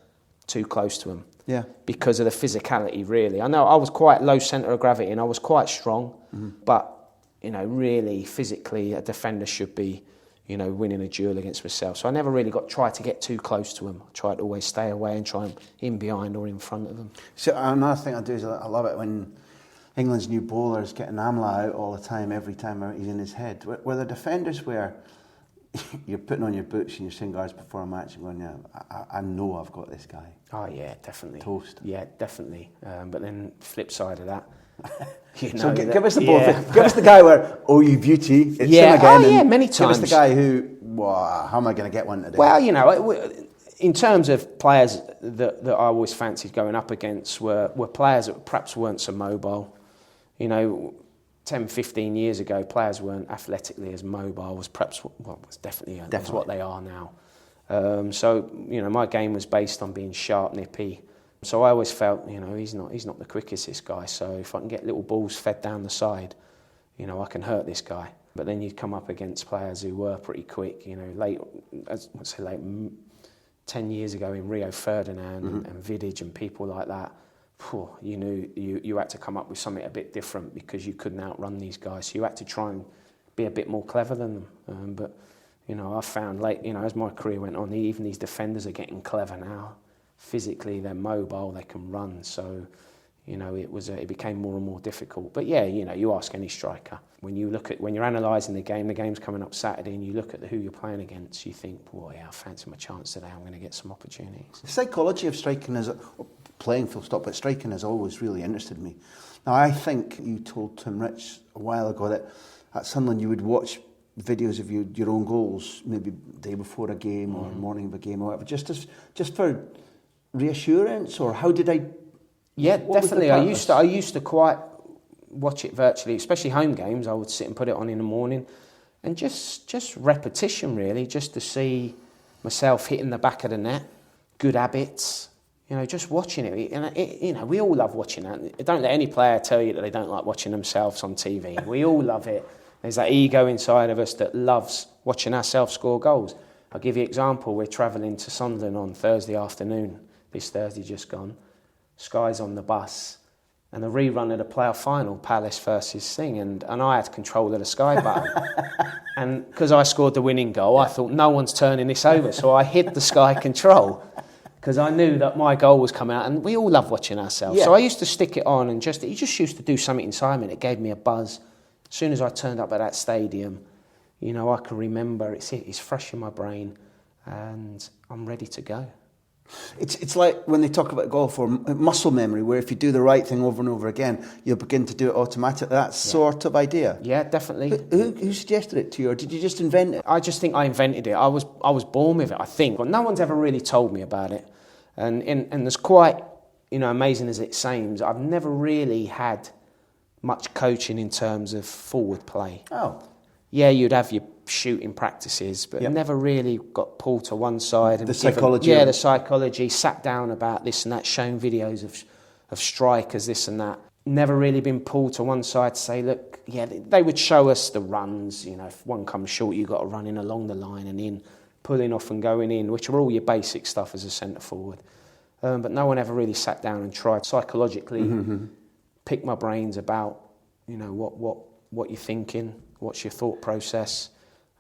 too close to them. Yeah. Because of the physicality, really. I know I was quite low centre of gravity, and I was quite strong, but... really physically a defender should be, winning a duel against myself. So I never really tried to get too close to him. I tried to always stay away and try him in behind or in front of him. So another thing I do is I love it when England's new bowlers getting Amla out all the time, every time he's in his head. Were there defenders where you're putting on your boots and your shin guards before a match and going, I know I've got this guy? Oh yeah, definitely. Toast. Yeah, definitely. But then flip side of that, You know, So give us the both. Give us the guy where, oh, you beauty, it's him again. Many times. Give us the guy who, wow, how am I going to get one today? Well, you know, in terms of players that I always fancied going up against were players that perhaps weren't so mobile. You know, 10, 15 years ago, players weren't athletically as mobile as perhaps, well, was definitely as what they are now. So, you know, my game was based on being sharp, nippy. So I always felt, you know, he's not the quickest, this guy. So if I can get little balls fed down the side, you know, I can hurt this guy. But then you'd come up against players who were pretty quick, you know, 10 years ago in Rio Ferdinand and Vidic and people like that. You knew you had to come up with something a bit different because you couldn't outrun these guys. So you had to try and be a bit more clever than them. But, you know, I found as my career went on, even these defenders are getting clever now. Physically, they're mobile, they can run. So, you know, it became more and more difficult. But yeah, you know, you ask any striker, when you're analysing the game's coming up Saturday, and you look at who you're playing against, you think, boy, I fancy my chance today, I'm going to get some opportunities. The psychology of striking playing full stop, but striking has always really interested me. Now, I think you told Tim Rich a while ago that at Sunderland you would watch videos of your own goals, maybe the day before a game or morning of a game or whatever, just for reassurance, or how did I? Yeah, definitely. I used to quite watch it virtually, especially home games. I would sit and put it on in the morning, and just repetition really, just to see myself hitting the back of the net, good habits. You know, just watching it, and you know, we all love watching that. Don't let any player tell you that they don't like watching themselves on TV. We all love it. There's that ego inside of us that loves watching ourselves score goals. I'll give you an example. We're travelling to Sunderland on Thursday afternoon. This Thursday just gone. Sky's on the bus, and the rerun of the playoff final, Palace versus Thing, and I had control of the Sky button. And because I scored the winning goal, I thought, no one's turning this over, so I hid the Sky control, because I knew that my goal was coming out, and we all love watching ourselves. Yeah. So I used to stick it on, and it just used to do something inside me, and it gave me a buzz. As soon as I turned up at that stadium, you know, I can remember, it's fresh in my brain, and I'm ready to go. It's like when they talk about golf or muscle memory, where if you do the right thing over and over again, you'll begin to do it automatically. That sort of idea. Yeah, definitely. Who suggested it to you, or did you just invent it? I just think I invented it. I was born with it, I think. But no one's ever really told me about it. And there's quite, you know, amazing as it seems, I've never really had much coaching in terms of forward play. Oh. Yeah, you'd have your shooting practices, but never really got pulled to one side. And the psychology. The psychology, sat down about this and that, shown videos of strikers, this and that. Never really been pulled to one side to say, look, they would show us the runs, you know, if one comes short, you've got to run in along the line and in, pulling off and going in, which are all your basic stuff as a centre forward. But no one ever really sat down and tried psychologically pick my brains about, you know, what you're thinking, what's your thought process.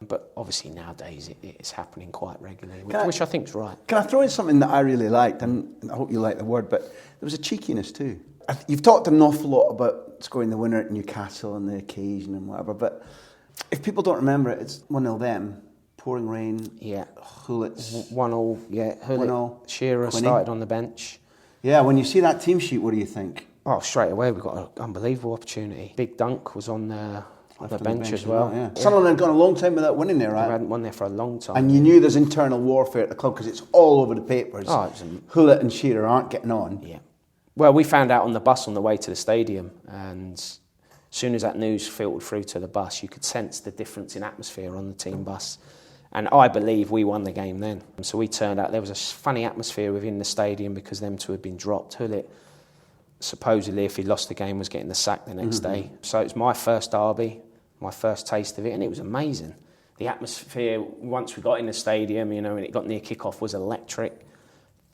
But obviously nowadays it's happening quite regularly, which I think is right. Can I throw in something that I really liked, and I hope you like the word, but there was a cheekiness too. You've talked an awful lot about scoring the winner at Newcastle and the occasion and whatever, but if people don't remember it, it's 1-0 them, pouring rain, Hullets. 1-0, yeah. Hullet, Shearer Quinny started on the bench. Yeah, when you see that team sheet, what do you think? Oh, straight away we've got an unbelievable opportunity. Big Dunk was on the bench as well. Yeah. Sunderland had gone a long time without winning there, right? We hadn't won there for a long time. And you knew there's internal warfare at the club because it's all over the papers. Hullett and Shearer aren't getting on. Yeah. Well, we found out on the bus on the way to the stadium, and as soon as that news filtered through to the bus, you could sense the difference in atmosphere on the team bus. And I believe we won the game then. So we turned out, there was a funny atmosphere within the stadium because them two had been dropped. Hullett, supposedly, if he lost the game, was getting the sack the next day. So it was my first derby, my first taste of it, and it was amazing. The atmosphere, once we got in the stadium, you know, and it got near kick-off, was electric.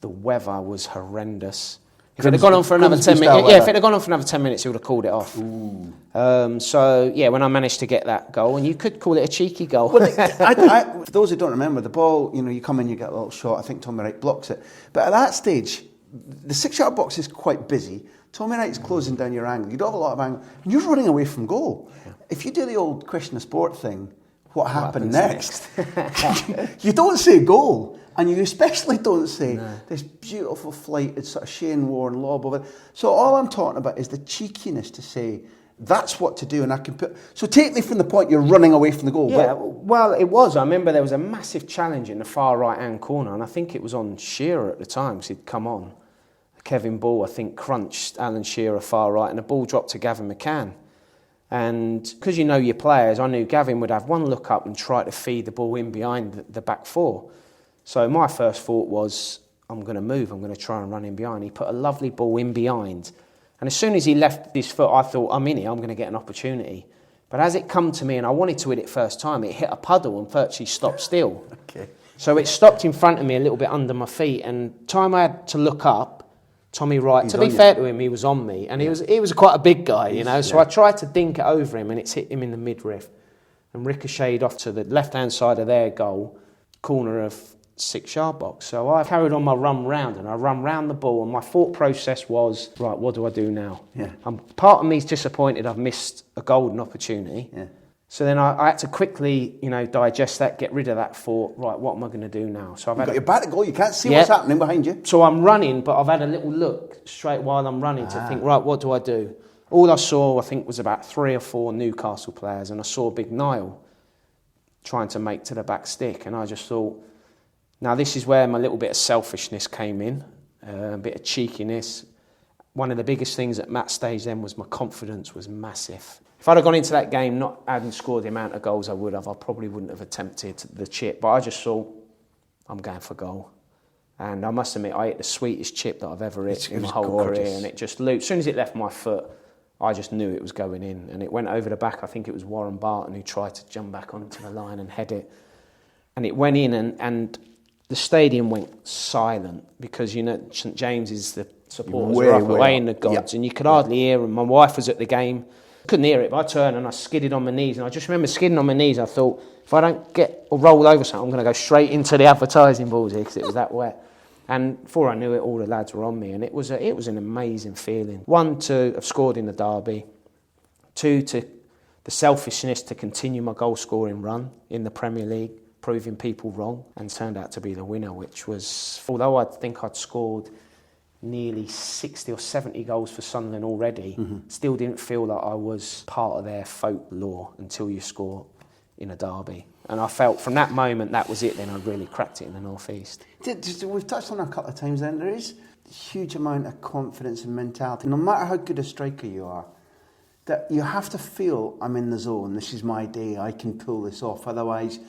The weather was horrendous. If it had gone on for another 10 minutes, if it had gone on for another 10 minutes, it would have called it off. So when I managed to get that goal, and you could call it a cheeky goal. Well, for those who don't remember, the ball, you know, you come in, you get a little shot. I think Tommy Wright blocks it, but at that stage, the 6-yard box is quite busy. Tommy Wright's closing down your angle. You don't have a lot of angle, and you're running away from goal. Yeah. If you do the old question of sport thing, what happened next? You don't say goal. And you especially don't say this beautiful flighted sort of Shane Warne lob over. So all I'm talking about is the cheekiness to say, that's what to do, and I can put... So take me from the point you're running away from the goal. Yeah, well, it was. I remember there was a massive challenge in the far right-hand corner, and I think it was on Shearer at the time, because he'd come on. Kevin Ball, I think, crunched Alan Shearer far right, and the ball dropped to Gavin McCann. And because you know your players, I knew Gavin would have one look up and try to feed the ball in behind the back four. So my first thought was, I'm going to move, I'm going to try and run in behind. He put a lovely ball in behind. And as soon as he left his foot, I thought, I'm in here, I'm going to get an opportunity. But as it come to me, and I wanted to hit it first time, it hit a puddle and virtually stopped still. Okay. So it stopped in front of me a little bit under my feet. And time I had to look up, Tommy Wright, to be fair to him, he was on me. And he was quite a big guy, you know. So I tried to dink it over him, and it's hit him in the midriff. And ricocheted off to the left-hand side of their goal, corner of 6-yard box. So I carried on my run round, and I run round the ball, and my thought process was, right, what do I do now? Yeah. Part of me's disappointed I've missed a golden opportunity. Yeah. So then I had to quickly, digest that, get rid of that thought. Right, what am I going to do now? So I've You've got your back to goal, you can't see what's happening behind you. So I'm running, but I've had a little look straight while I'm running to think, right, what do I do? All I saw, I think, was about 3 or 4 Newcastle players, and I saw big Niall trying to make to the back stick, and I just thought, now this is where my little bit of selfishness came in, a bit of cheekiness. One of the biggest things at that stage then was my confidence was massive. If I'd have gone into that game not having scored the amount of goals I would have, I probably wouldn't have attempted the chip. But I just thought, I'm going for goal. And I must admit, I hit the sweetest chip that I've ever hit in my whole career. And it just looped. As soon as it left my foot, I just knew it was going in. And it went over the back. I think it was Warren Barton who tried to jump back onto the line and head it. And it went in, and the stadium went silent because, St James's, the supporters were up away in the gods. And you could hardly hear them. My wife was at the game. Couldn't hear it, but I turned and I skidded on my knees. And I just remember skidding on my knees. I thought, if I don't get or roll over something, I'm going to go straight into the advertising balls here because it was that wet. And before I knew it, all the lads were on me. And it was an amazing feeling. 1, to have scored in the derby. 2, to the selfishness to continue my goal-scoring run in the Premier League, proving people wrong, and turned out to be the winner, which was, although I think I'd scored nearly 60 or 70 goals for Sunderland already, still didn't feel like I was part of their folklore until you score in a derby. And I felt from that moment that was it, then I really cracked it in the North East. We've touched on it a couple of times then, there is a huge amount of confidence and mentality. No matter how good a striker you are, that you have to feel, I'm in the zone, this is my day, I can pull this off. Otherwise,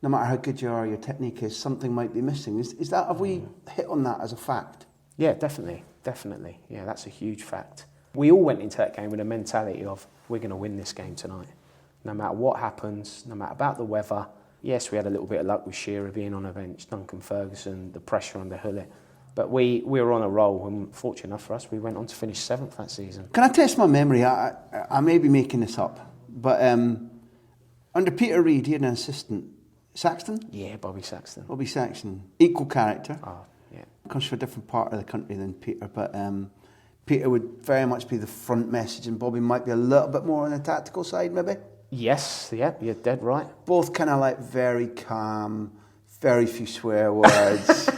no matter how good you are, your technique is, something might be missing. Have we hit on that as a fact? Yeah, definitely. Yeah, that's a huge fact. We all went into that game with a mentality of, we're going to win this game tonight. No matter what happens, no matter about the weather. Yes, we had a little bit of luck with Shearer being on a bench, Duncan Ferguson, the pressure on the Hullet. But we were on a roll, and fortunate enough for us, we went on to finish 7th that season. Can I test my memory? I may be making this up, but under Peter Reid, he had an assistant. Saxton? Yeah, Bobby Saxton. Bobby Saxton. Equal character. Oh, yeah. Comes from a different part of the country than Peter, but Peter would very much be the front message, and Bobby might be a little bit more on the tactical side, maybe? Yes, yeah, you're dead right. Both kind of like very calm, very few swear words.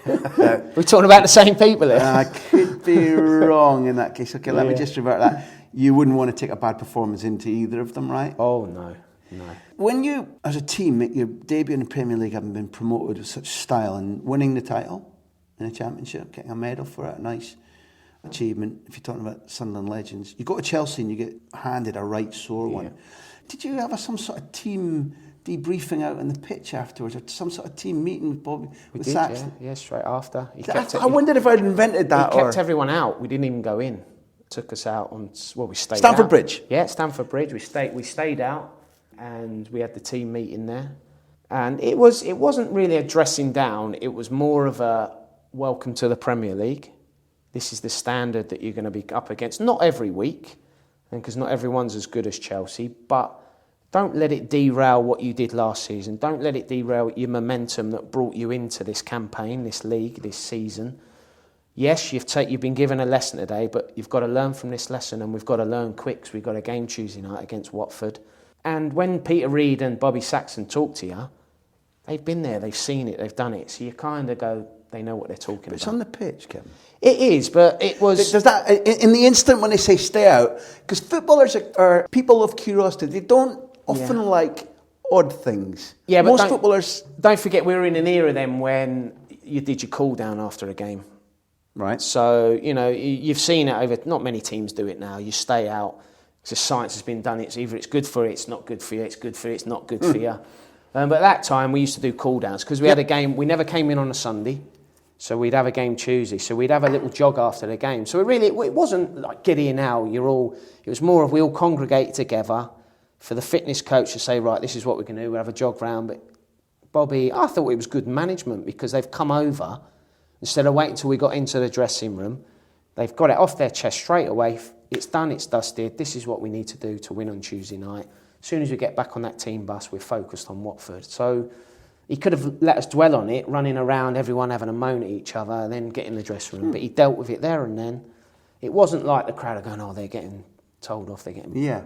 We're talking about the same people here. I could be wrong in that case. Okay, let me just revert that. You wouldn't want to take a bad performance into either of them, right? Oh, no. When you, as a team, make your debut in the Premier League, having been promoted with such style and winning the title in the Championship, getting a medal for it, a nice achievement. If you're talking about Sunderland legends, you go to Chelsea and you get handed a right sore one. Did you have some sort of team debriefing out on the pitch afterwards, or some sort of team meeting with Bobby? We did, Saxton? yeah, straight after. I wondered if I'd invented that. He kept everyone out. We didn't even go in. Took us out on, we stayed Stamford out. Bridge? Yeah, Stamford Bridge. We stayed out, and we had the team meeting there. And it wasn't really a dressing down. It was more of a welcome to the Premier League. This is the standard that you're going to be up against. Not every week, because not everyone's as good as Chelsea, but don't let it derail what you did last season. Don't let it derail your momentum that brought you into this campaign, this league, this season. Yes, you've been given a lesson today, but you've got to learn from this lesson, and we've got to learn quick, 'cause we've got a game Tuesday night against Watford. And when Peter Reid and Bobby Saxton talk to you, they've been there, they've seen it, they've done it. So you kind of go, they know what they're talking about. It's on the pitch, Kevin. It is, but it was... Does that, in the instant when they say stay out, because footballers are people of curiosity, they don't often like odd things. Yeah, but most footballers... Don't forget, we were in an era then when you did your cool down after a game. Right. So, you've seen it over... Not many teams do it now. You stay out. Because science has been done. It's either it's good for you, it's not good for you, it's good for you, it's not good for you. But at that time, we used to do cool downs because we had a game. We never came in on a Sunday. So we'd have a game Tuesday. So we'd have a little jog after the game. So it wasn't like get here now, it was more of we all congregate together for the fitness coach to say, right, this is what we're going to do. We'll have a jog round. But Bobby, I thought it was good management because they've come over. Instead of waiting until we got into the dressing room, they've got it off their chest straight away. It's done, it's dusted. This is what we need to do to win on Tuesday night. As soon as we get back on that team bus, we're focused on Watford. So he could have let us dwell on it, running around, everyone having a moan at each other, and then get in the dressing room. But he dealt with it there and then. It wasn't like the crowd are going, oh, they're getting told off, they're getting... Yeah.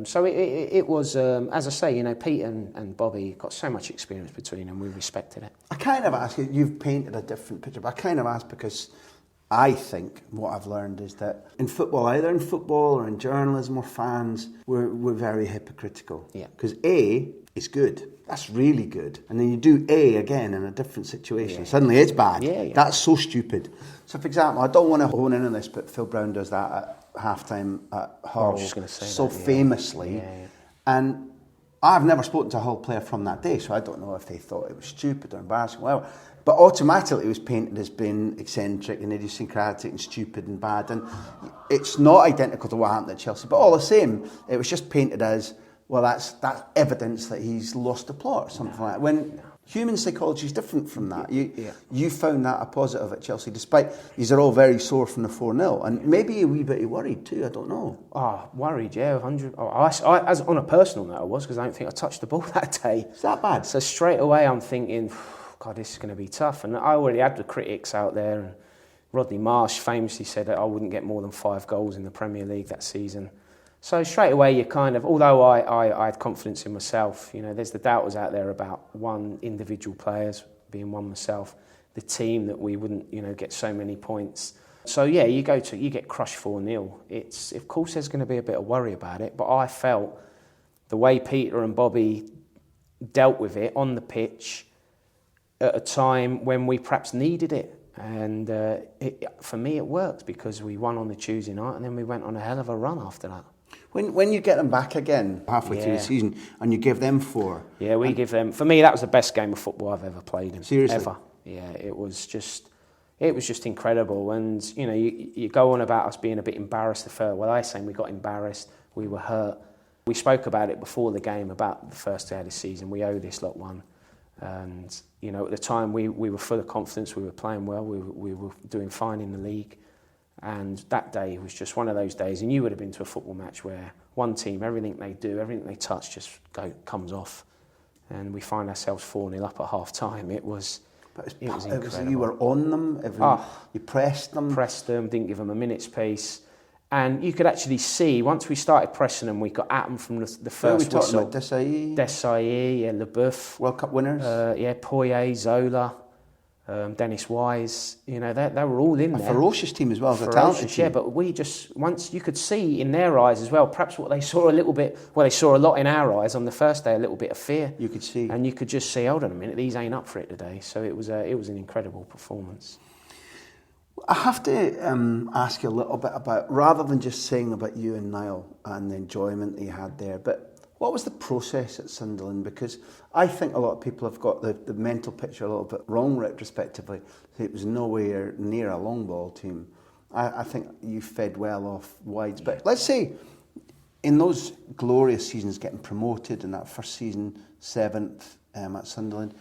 So it was, as I say, Pete and Bobby got so much experience between them, we respected it. I kind of ask you, you've painted a different picture, but I kind of ask because I think what I've learned is that in football, either in football or in journalism or fans, we're very hypocritical. Yeah. Because A is good. That's really good. And then you do A again in a different situation. Yeah. Suddenly it's bad. Yeah. That's so stupid. So, for example, I don't want to hone in on this, but Phil Brown does that at halftime at Hull. I was just going to say so that, yeah. famously. Yeah. And I've never spoken to a Hull player from that day, so I don't know if they thought it was stupid or embarrassing, whatever. But automatically it was painted as being eccentric and idiosyncratic and stupid and bad. And it's not identical to what happened at Chelsea. But all the same, it was just painted as, well, that's evidence that he's lost the plot or something like that. When human psychology is different from that. You found that a positive at Chelsea, despite these are all very sore from the 4-0. And maybe a wee bit worried too, I don't know. Oh, worried, yeah, 100. As on a personal note, I was, because I don't think I touched the ball that day. Is that bad? So straight away I'm thinking, God, this is going to be tough. And I already had the critics out there. And Rodney Marsh famously said that I wouldn't get more than 5 goals in the Premier League that season. So straight away you kind of, although I had confidence in myself, there's the doubters out there about one individual players, being one myself, the team that we wouldn't, get so many points. So yeah, you get crushed 4-0. Of course there's going to be a bit of worry about it, but I felt the way Peter and Bobby dealt with it on the pitch at a time when we perhaps needed it. And for me it worked because we won on the Tuesday night and then we went on a hell of a run after that. When you get them back again halfway through the season and you give them 4. Yeah, we give them... For me, that was the best game of football I've ever played in. Seriously? Ever. Yeah, it was just incredible. And, you go on about us being a bit embarrassed. I say we got embarrassed, we were hurt. We spoke about it before the game, about the first day of the season. We owe this lot one. And, at the time, we were full of confidence. We were playing well. We were doing fine in the league. And that day was just one of those days. And you would have been to a football match where one team, everything they do, everything they touch just comes off. And we find ourselves 4-0 up at half-time. It was incredible. You were on them. You pressed them. Pressed them, didn't give them a minute's peace. And you could actually see, once we started pressing them, we got at them from the first whistle. Who are we talking about? Desailly, Leboeuf. World Cup winners. Poyet, Zola, Dennis Wise. They were all in there. A ferocious team as well, a talented team. Yeah, but we just, once you could see in their eyes as well, perhaps what they saw a little bit, they saw a lot in our eyes on the first day, a little bit of fear. You could see. And you could just see, hold on a minute, these ain't up for it today. So it was an incredible performance. I have to ask you a little bit about, rather than just saying about you and Niall and the enjoyment that you had there, but what was the process at Sunderland? Because I think a lot of people have got the mental picture a little bit wrong retrospectively. It was nowhere near a long ball team. I think you fed well off wides. But let's say in those glorious seasons, getting promoted in that first season, 7th at Sunderland,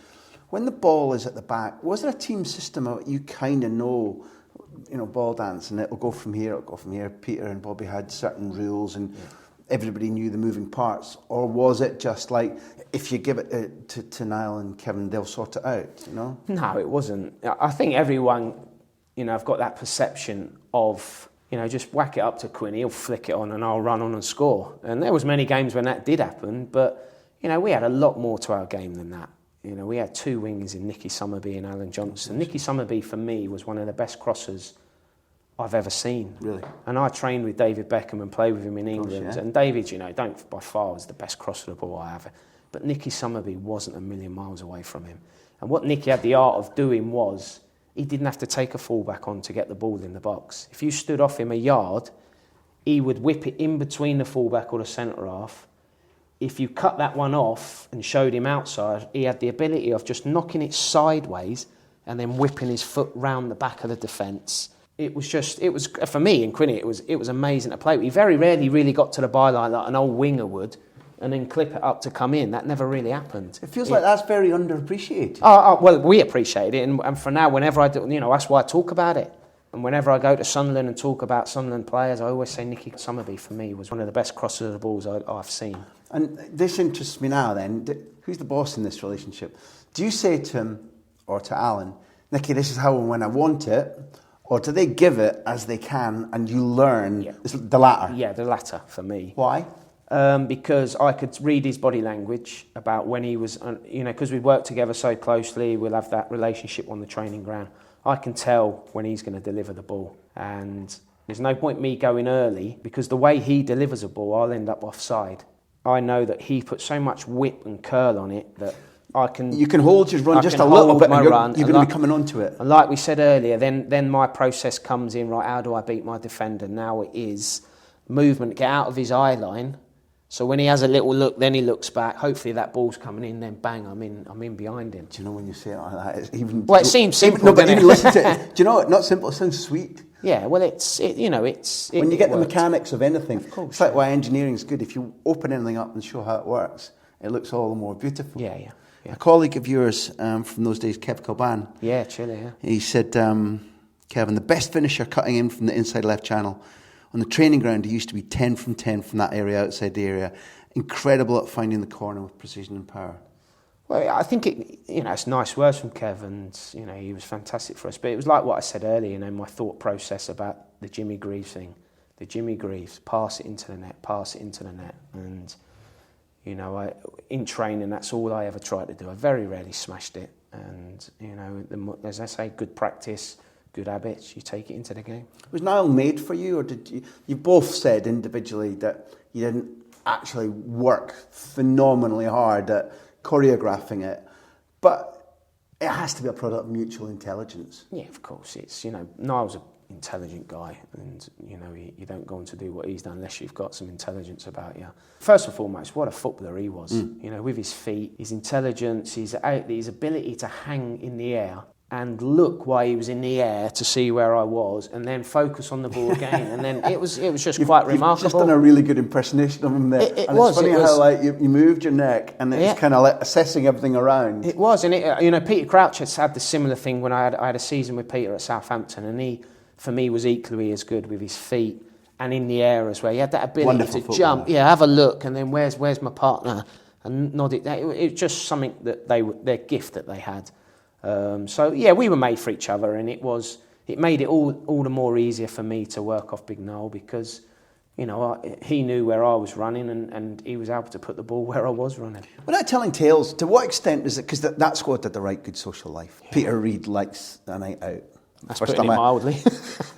when the ball is at the back, was there a team system of you kind of know, ball dance, and it'll go from here, Peter and Bobby had certain rules and everybody knew the moving parts? Or was it just like, if you give it to Niall and Kevin, they'll sort it out, No, it wasn't. I think everyone, have got that perception of, just whack it up to Quinn, he'll flick it on and I'll run on and score. And there was many games when that did happen, but, we had a lot more to our game than that. We had two wingers in Nicky Summerbee and Allan Johnston. Nicky Summerbee, for me, was one of the best crossers I've ever seen. Really? And I trained with David Beckham and played with him in England. Course, yeah. And David, don't by far was the best crosser of the ball I ever. But Nicky Summerbee wasn't a million miles away from him. And what Nicky had the art of doing was he didn't have to take a fullback on to get the ball in the box. If you stood off him a yard, he would whip it in between the fullback or the centre half. If you cut that one off and showed him outside, he had the ability of just knocking it sideways and then whipping his foot round the back of the defence. It was for me in Quinney, it was amazing to play. He very rarely really got to the byline like an old winger would and then clip it up to come in. That never really happened. It feels like that's very underappreciated. Well, we appreciate it, and for now, whenever I do, that's why I talk about it. And whenever I go to Sunderland and talk about Sunderland players, I always say Nicky Summerbee, for me, was one of the best crossers of the balls I've seen. And this interests me now then. Who's the boss in this relationship? Do you say to him or to Alan, Nicky, this is how and when I want it? Or do they give it as they can and you learn? Yeah. The latter? Yeah, the latter for me. Why? Because I could read his body language about when he was, because we work together so closely, we'll have that relationship on the training ground. I can tell when he's going to deliver the ball. And there's no point me going early because the way he delivers a ball, I'll end up offside. I know that he put so much whip and curl on it that I can... You can hold your run just a little bit and you're going to be coming onto it. And like we said earlier, then my process comes in, right, how do I beat my defender? Now it is movement, get out of his eye line. So when he has a little look, then he looks back. Hopefully that ball's coming in, then bang, I'm in behind him. Do you know when you say it like that? It's even... Well, it seems simple, but even listen to it. Do you know what? Not simple, it sounds sweet. Yeah, well, when you get the mechanics of anything, of course, it's like why engineering is good. If you open anything up and show how it works, it looks all the more beautiful. Yeah. A colleague of yours from those days, Kev Kilban. Yeah, Chile, yeah. He said, Kevin, the best finisher cutting in from the inside left channel. On the training ground, he used to be 10 from 10 from that area, outside the area. Incredible at finding the corner with precision and power. Well, I think it's nice words from Kev, and he was fantastic for us. But it was like what I said earlier, my thought process about the Jimmy Greaves thing. The Jimmy Greaves, pass it into the net, and in training, that's all I ever tried to do. I very rarely smashed it, and as I say, good practice, good habits, you take it into the game. Was Niall made for you, or did you? You both said individually that you didn't actually work phenomenally hard at choreographing it, but it has to be a product of mutual intelligence. Yeah, of course. It's Niall's an intelligent guy, and you don't go on to do what he's done unless you've got some intelligence about you. First and foremost, what a footballer he was. With his feet, his intelligence, his ability to hang in the air and look while he was in the air to see where I was, and then focus on the ball again. And then it was just quite remarkable. You've just done a really good impression of him there. It's funny how you moved your neck, and it's kind of like assessing everything around. It was, and Peter Crouch has had the similar thing when I had a season with Peter at Southampton, and he, for me, was equally as good with his feet and in the air as well. He had that ability Wonderful to jump, have a look, and then where's my partner, and nod it. It was just something that their gift that they had. We were made for each other, and it made it all the more easier for me to work off Big Noel because he knew where I was running, and he was able to put the ball where I was running. Without telling tales, to what extent is it, because that squad had the right good social life. Yeah. Peter Reid likes a night out. That's putting it mildly.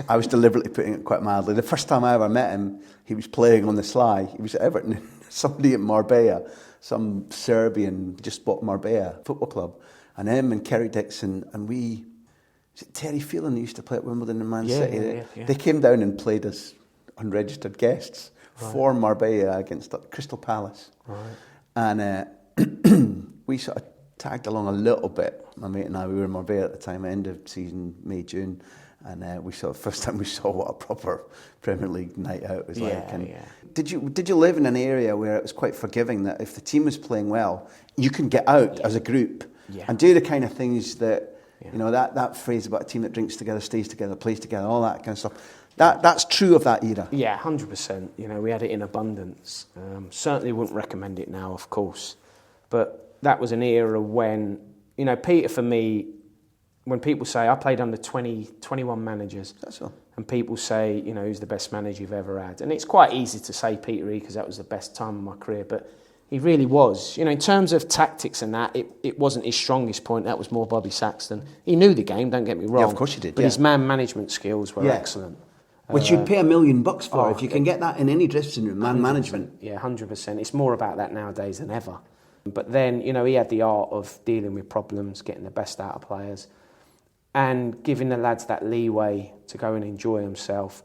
I was deliberately putting it quite mildly. The first time I ever met him, he was playing on the sly. He was at Everton. Somebody at Marbella, some Serbian, just bought Marbella football club. And him and Kerry Dixon and was it Terry Phelan who used to play at Wimbledon and Man City? Yeah. They came down and played as unregistered guests for Marbella against Crystal Palace. Right. And we sort of tagged along a little bit. My mate and I, we were in Marbella at the time, end of season, May, June. And first time we saw what a proper Premier League night out was like. And did you live in an area where it was quite forgiving that if the team was playing well, you can get out as a group? Yeah. And do the kind of things that, that phrase about a team that drinks together, stays together, plays together, all that kind of stuff. That's true of that era. Yeah, 100%. We had it in abundance. Certainly wouldn't recommend it now, of course. But that was an era when, Peter, for me, when people say, I played under 21 managers. That's all. And people say, who's the best manager you've ever had? And it's quite easy to say Peter E because that was the best time of my career. But, He really was. You know, in terms of tactics and that, it wasn't his strongest point. That was more Bobby Saxton. He knew the game, don't get me wrong. Yeah, of course he did. But his man management skills were excellent. Which you'd pay $1 million for if you can get that in any dressing room, man management. Yeah, 100%. It's more about that nowadays than ever. But then, you know, he had the art of dealing with problems, getting the best out of players, and giving the lads that leeway to go and enjoy themselves.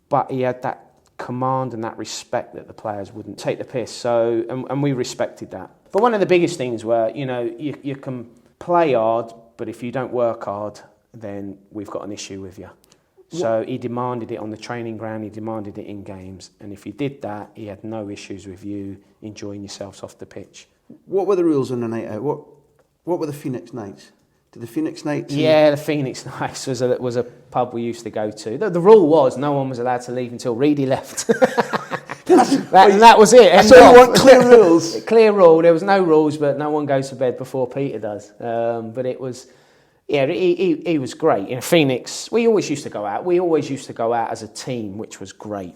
But he had that command and that respect that the players wouldn't take the piss. So, and we respected that. But one of the biggest things were, you know, you can play hard, but if you don't work hard, then we've got an issue with you. So he demanded it on the training ground, he demanded it in games, and if you did that, he had no issues with you enjoying yourselves off the pitch. What were the rules on the night out? What were the Phoenix Nights? Did the Phoenix Nights? Yeah, the Phoenix Nights was a pub we used to go to. The rule was no one was allowed to leave until Reid left. that was it. So you want clear rules? Clear rule. There was no rules, but no one goes to bed before Peter does. But it was, yeah, he was great. In Phoenix, we always used to go out. We always used to go out as a team, which was great.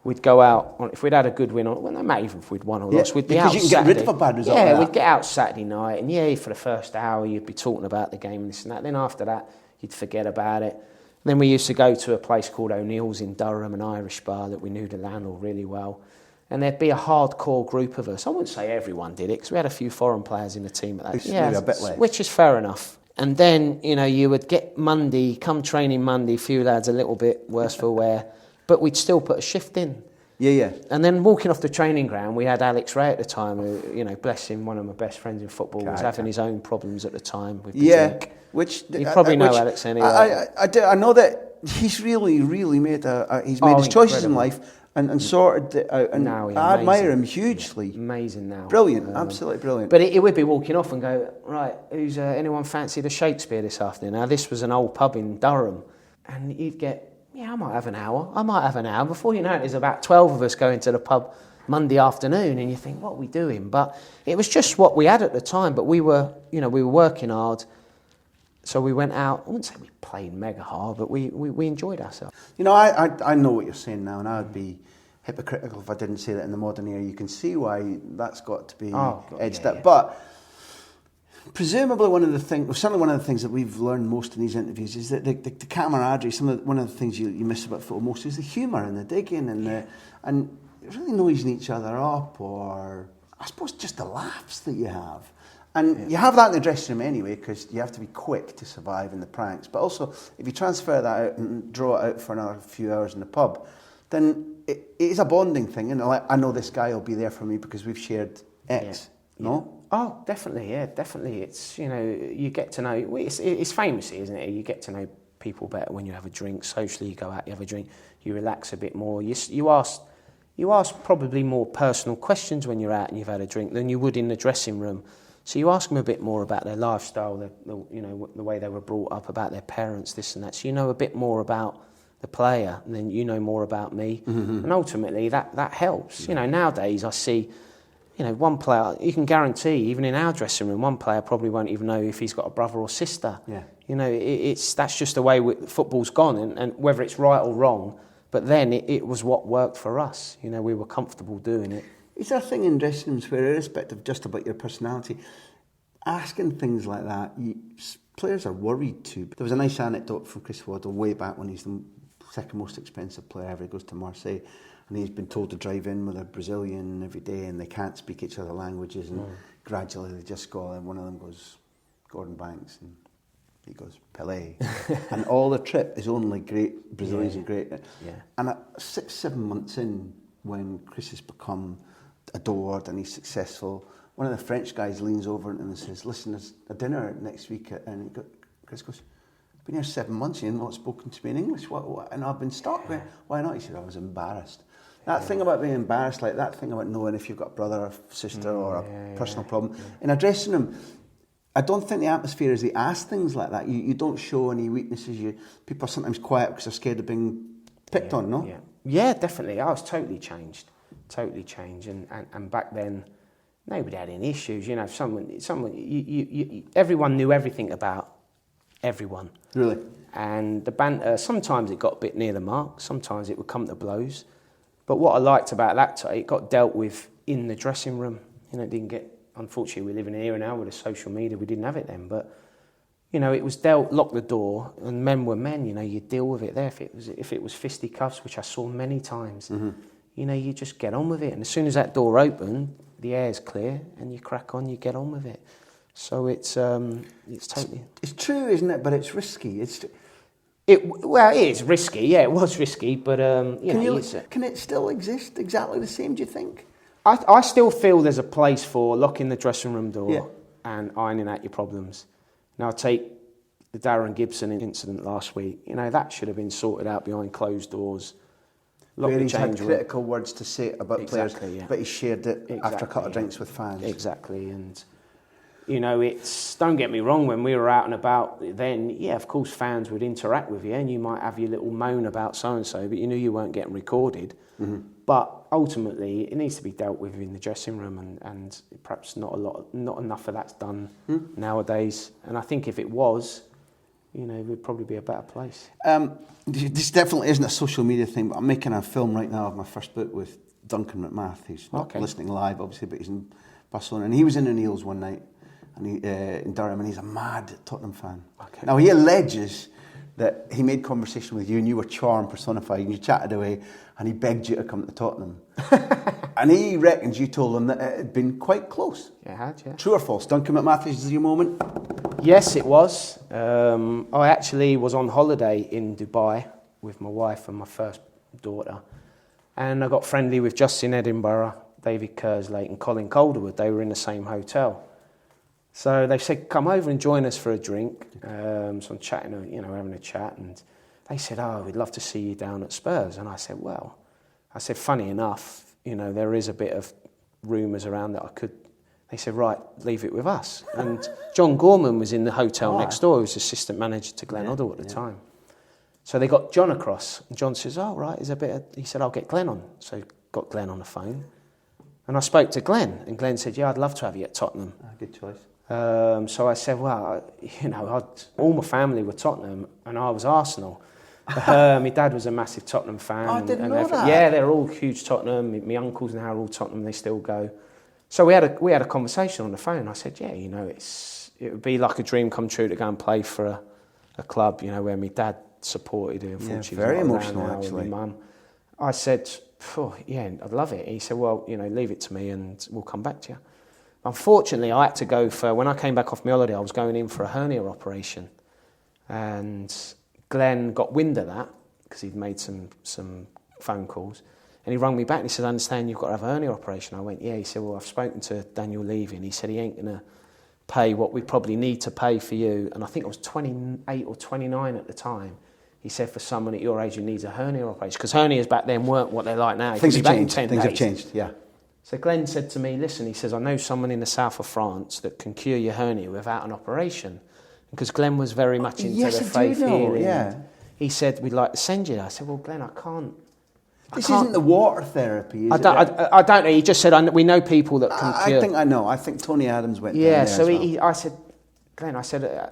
We'd go out, if we'd had a good win, well, no matter even if we'd won or lost, we'd be out Because you can Saturday. get rid of a bad result. Yeah, we'd get out Saturday night, and for the first hour you'd be talking about the game and this and that. Then after that, you'd forget about it. Then we used to go to a place called O'Neill's in Durham, an Irish bar that we knew the landlord really well. And there'd be a hardcore group of us. I wouldn't say everyone did it, because we had a few foreign players in the team at that. Yeah, a bit less. Which is fair enough. And then, you know, you would get Monday, come training Monday, a few lads a little bit worse for wear, but we'd still put a shift in. Yeah. And then walking off the training ground, we had Alex Ray at the time, who, you know, bless him, one of my best friends in football, was having his own problems at the time with the drink. Which you probably know Alex anyway. I know that he's really made he's made his choices in life and sorted it out. And now, I admire him hugely. Yeah, amazing now. Brilliant, absolutely brilliant. But he would be walking off and go, right, who's anyone fancy the Shakespeare this afternoon? Now, this was an old pub in Durham, and you'd get, I might have an hour. Before you know it, there's about 12 of us going to the pub Monday afternoon, and you think, what are we doing? But it was just what we had at the time, but we were working hard. So we went out, I wouldn't say we played mega hard, but we enjoyed ourselves. You know, I know what you're saying now, and I would be hypocritical if I didn't say that in the modern era. You can see why that's got to be edged up. But presumably one of the things that we've learned most in these interviews is that the camaraderie, one of the things you miss about football most is the humour and the digging and really noising each other up, or I suppose just the laughs that you have. And you have that in the dressing room anyway, because you have to be quick to survive in the pranks. But also, if you transfer that out and draw it out for another few hours in the pub, then it is a bonding thing. And I know this guy will be there for me because we've shared X, no? Oh, definitely, yeah, definitely. It's, you know, you get to know, it's famously, isn't it? You get to know people better when you have a drink. Socially, you go out, you have a drink, you relax a bit more. You ask probably more personal questions when you're out and you've had a drink than you would in the dressing room. So you ask them a bit more about their lifestyle, the way they were brought up, about their parents, this and that. So you know a bit more about the player, and then you know more about me. Mm-hmm. And ultimately, that helps. Yeah. You know, nowadays I see, you know, one player, you can guarantee, even in our dressing room, one player probably won't even know if he's got a brother or sister. Yeah. You know, that's just the way football's gone, and whether it's right or wrong, but then it was what worked for us. You know, we were comfortable doing it. Is there a thing in dressing rooms where, irrespective just about your personality, asking things like that, players are worried too? There was a nice anecdote from Chris Waddle way back when he's the second most expensive player ever. He goes to Marseille, and he's been told to drive in with a Brazilian every day, and they can't speak each other's languages, and gradually they just go, and one of them goes, Gordon Banks, and he goes, Pelé. And all the trip is only great Brazilians and great. Yeah. And at 6-7 months in, when Chris has become adored and he's successful, one of the French guys leans over and says, listen, there's a dinner next week, and Chris goes, I've been here 7 months, you've not spoken to me in English, what? And I've been stuck with, why not? He said, I was embarrassed. That thing about being embarrassed, like that thing about knowing if you've got a brother or sister or a personal problem. In a dressing room, I don't think the atmosphere is they ask things like that. You don't show any weaknesses. People are sometimes quiet because they're scared of being picked on, no? Yeah, definitely. I was totally changed. And back then, nobody had any issues. You know, everyone knew everything about everyone. Really? And the banter, sometimes it got a bit near the mark. Sometimes it would come to blows. But what I liked about that, it got dealt with in the dressing room. You know, it didn't get... Unfortunately, we live in an era now with the social media. We didn't have it then, but, you know, it was dealt, lock the door, and men were men. You know, you deal with it there. If it was fisticuffs, which I saw many times, you know, you just get on with it. And as soon as that door opened, the air's clear, and you crack on, you get on with it. So it's totally... It's true, isn't it? But it's risky. Well, it is risky. Yeah, it was risky, but can it still exist exactly the same? Do you think? I still feel there's a place for locking the dressing room door and ironing out your problems. Now, take the Darren Gibson incident last week. You know, that should have been sorted out behind closed doors. He's had critical words to say about players, but he shared it after a couple of drinks with fans. Exactly, and you know, don't get me wrong, when we were out and about then, yeah, of course fans would interact with you and you might have your little moan about so-and-so, but you knew you weren't getting recorded. But ultimately, it needs to be dealt with in the dressing room, and perhaps not enough of that's done nowadays. And I think if it was, you know, we'd probably be a better place. This definitely isn't a social media thing, but I'm making a film right now of my first book with Duncan McMath, who's not listening live, obviously, but he's in Barcelona. And he was in O'Neill's one night in Durham, and he's a mad Tottenham fan. Okay. Now, he alleges that he made conversation with you and you were charm personified and you chatted away and he begged you to come to Tottenham. And he reckons you told him that it had been quite close. Yeah, it had, yeah. True or false? Duncan McMath, is your moment? Yes, it was. I actually was on holiday in Dubai with my wife and my first daughter. And I got friendly with Justin Edinburgh, David Kerslake and Colin Calderwood. They were in the same hotel. So they said, come over and join us for a drink. So I'm chatting, you know, having a chat. And they said, oh, we'd love to see you down at Spurs. And I said, funny enough, you know, there is a bit of rumours around that I could. They said, right, leave it with us. And John Gorman was in the hotel next door. He was assistant manager to Glenn Hoddle at the time. So they got John across. And John says, oh, right, he said, I'll get Glenn on. So got Glenn on the phone. And I spoke to Glenn. And Glenn said, yeah, I'd love to have you at Tottenham. Good choice. So I said, well, you know, all my family were Tottenham and I was Arsenal. My dad was a massive Tottenham fan. I didn't know that. Yeah, they're all huge Tottenham. My uncles now are all Tottenham. They still go. So we had a conversation on the phone. I said, yeah, you know, it would be like a dream come true to go and play for a club, you know, where my dad supported it. Unfortunately, very emotional, actually. My mum. I said, yeah, I'd love it. He said, well, you know, leave it to me and we'll come back to you. Unfortunately, I had to go when I came back off my holiday, I was going in for a hernia operation. And Glenn got wind of that because he'd made some phone calls. And he rang me back and he said, I understand you've got to have a hernia operation. I went, yeah. He said, well, I've spoken to Daniel Levy and he said he ain't going to pay what we probably need to pay for you. And I think I was 28 or 29 at the time. He said, for someone at your age who needs a hernia operation, because hernias back then weren't what they're like now. Things have changed, yeah. So Glenn said to me, listen, he says, I know someone in the south of France that can cure your hernia without an operation. Because Glenn was very much into the faith healing. Yeah. He said, we'd like to send you. I said, well, Glenn, I can't. This isn't the water therapy, is it? I don't know. He just said, we know people that can cure. I think I know. I think Tony Adams went down there so as well. I said, Glenn,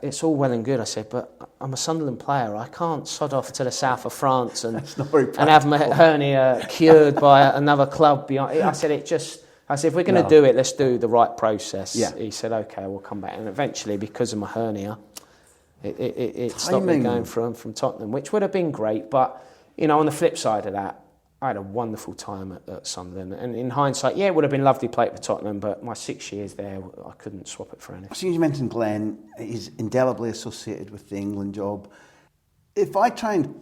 it's all well and good. I said, but I'm a Sunderland player. I can't sod off to the south of France and have my hernia cured by another club. I said, if we're going to do it, let's do the right process. Yeah. He said, okay, we'll come back. And eventually, because of my hernia, it stopped me going from Tottenham, which would have been great. But, you know, on the flip side of that, I had a wonderful time at Sunderland. And in hindsight, yeah, it would have been lovely to play for Tottenham, but my 6 years there, I couldn't swap it for anything. As soon as you mentioned Glenn, he's indelibly associated with the England job. If I try and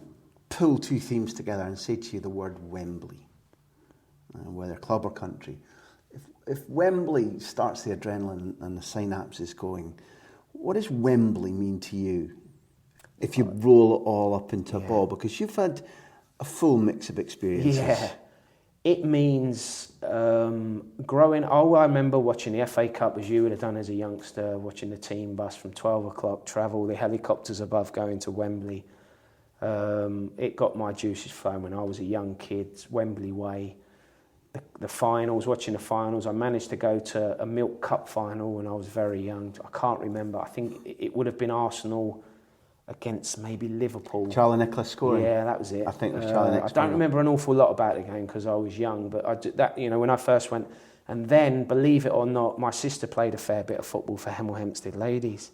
pull two themes together and say to you the word Wembley, whether club or country, if Wembley starts the adrenaline and the synapses going, what does Wembley mean to you if you roll it all up into a ball? Because you've had a full mix of experiences. Yeah, it means growing. I remember watching the FA Cup as you would have done as a youngster, watching the team bus from 12 o'clock, travel, the helicopters above going to Wembley. It got my juices flowing when I was a young kid, Wembley Way. The finals, watching the finals. I managed to go to a Milk Cup final when I was very young. I can't remember. I think it would have been Arsenal against maybe Liverpool. Charlie Nicholas scoring. Yeah, that was it. I think it was Charlie Nicholas. I don't remember an awful lot about the game because I was young, but when I first went, And then, believe it or not, my sister played a fair bit of football for Hemel Hempstead Ladies.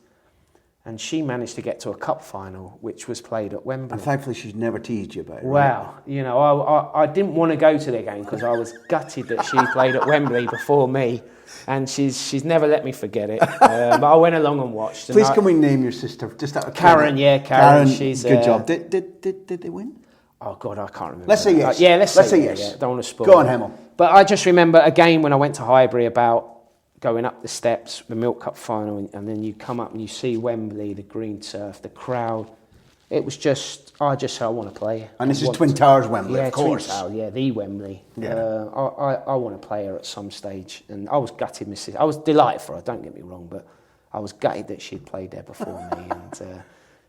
And she managed to get to a cup final, which was played at Wembley. And thankfully she's never teased you about it. Well, you know, I didn't want to go to the game because I was gutted that she played at Wembley before me. And she's never let me forget it. But I went along and watched. Please can we name your sister? Just out of Karen, credit? yeah, Karen. She's good job. Did they win? Oh, God, I can't remember. Let's say yes. Yeah, let's say yes. Yeah. Don't want to spoil Go on, it. Hemel. But I just remember a game when I went to Highbury about going up the steps, the Milk Cup final, and then you come up and you see Wembley, the green turf, the crowd. It was just, I said, I want to play. And this is Twin Towers Wembley, yeah, of course. Twin Towers, yeah, the Wembley. Yeah. I want to play her at some stage. And I was gutted, Mrs. I was delighted for her, don't get me wrong, but I was gutted that she'd played there before me. And,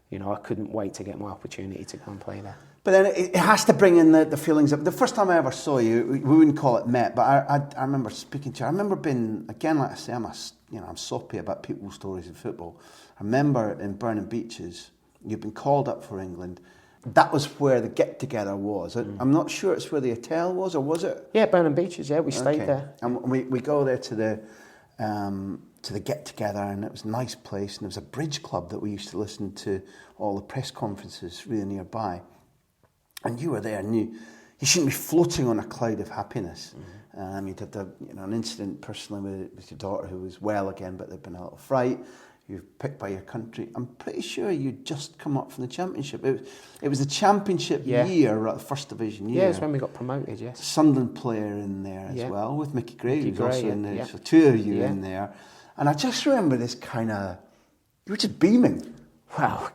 you know, I couldn't wait to get my opportunity to go and play there. But then it has to bring in the feelings of... The first time I ever saw you, we wouldn't call it met, but I remember speaking to you. I remember being, again, like I say, I'm soppy about people's stories in football. I remember in Burning Beaches, you'd been called up for England. That was where the get-together was. I'm not sure it's where the hotel was, or was it? Yeah, Burning Beaches, yeah, we stayed there. And we go there to the get-together, and it was a nice place, and there was a bridge club that we used to listen to all the press conferences really nearby. And you were there, and you shouldn't be floating on a cloud of happiness. Mm-hmm. You'd had an incident personally with your daughter who was well again, but there'd been a little fright. You were picked by your country. I'm pretty sure you'd just come up from the championship. It was the championship year, first division year. Yeah, it's when we got promoted, yes. Sunderland player in there as well, with Micky Gray, who was also in there. Yeah. So two of you in there. And I just remember this kind of... You were just beaming. Wow.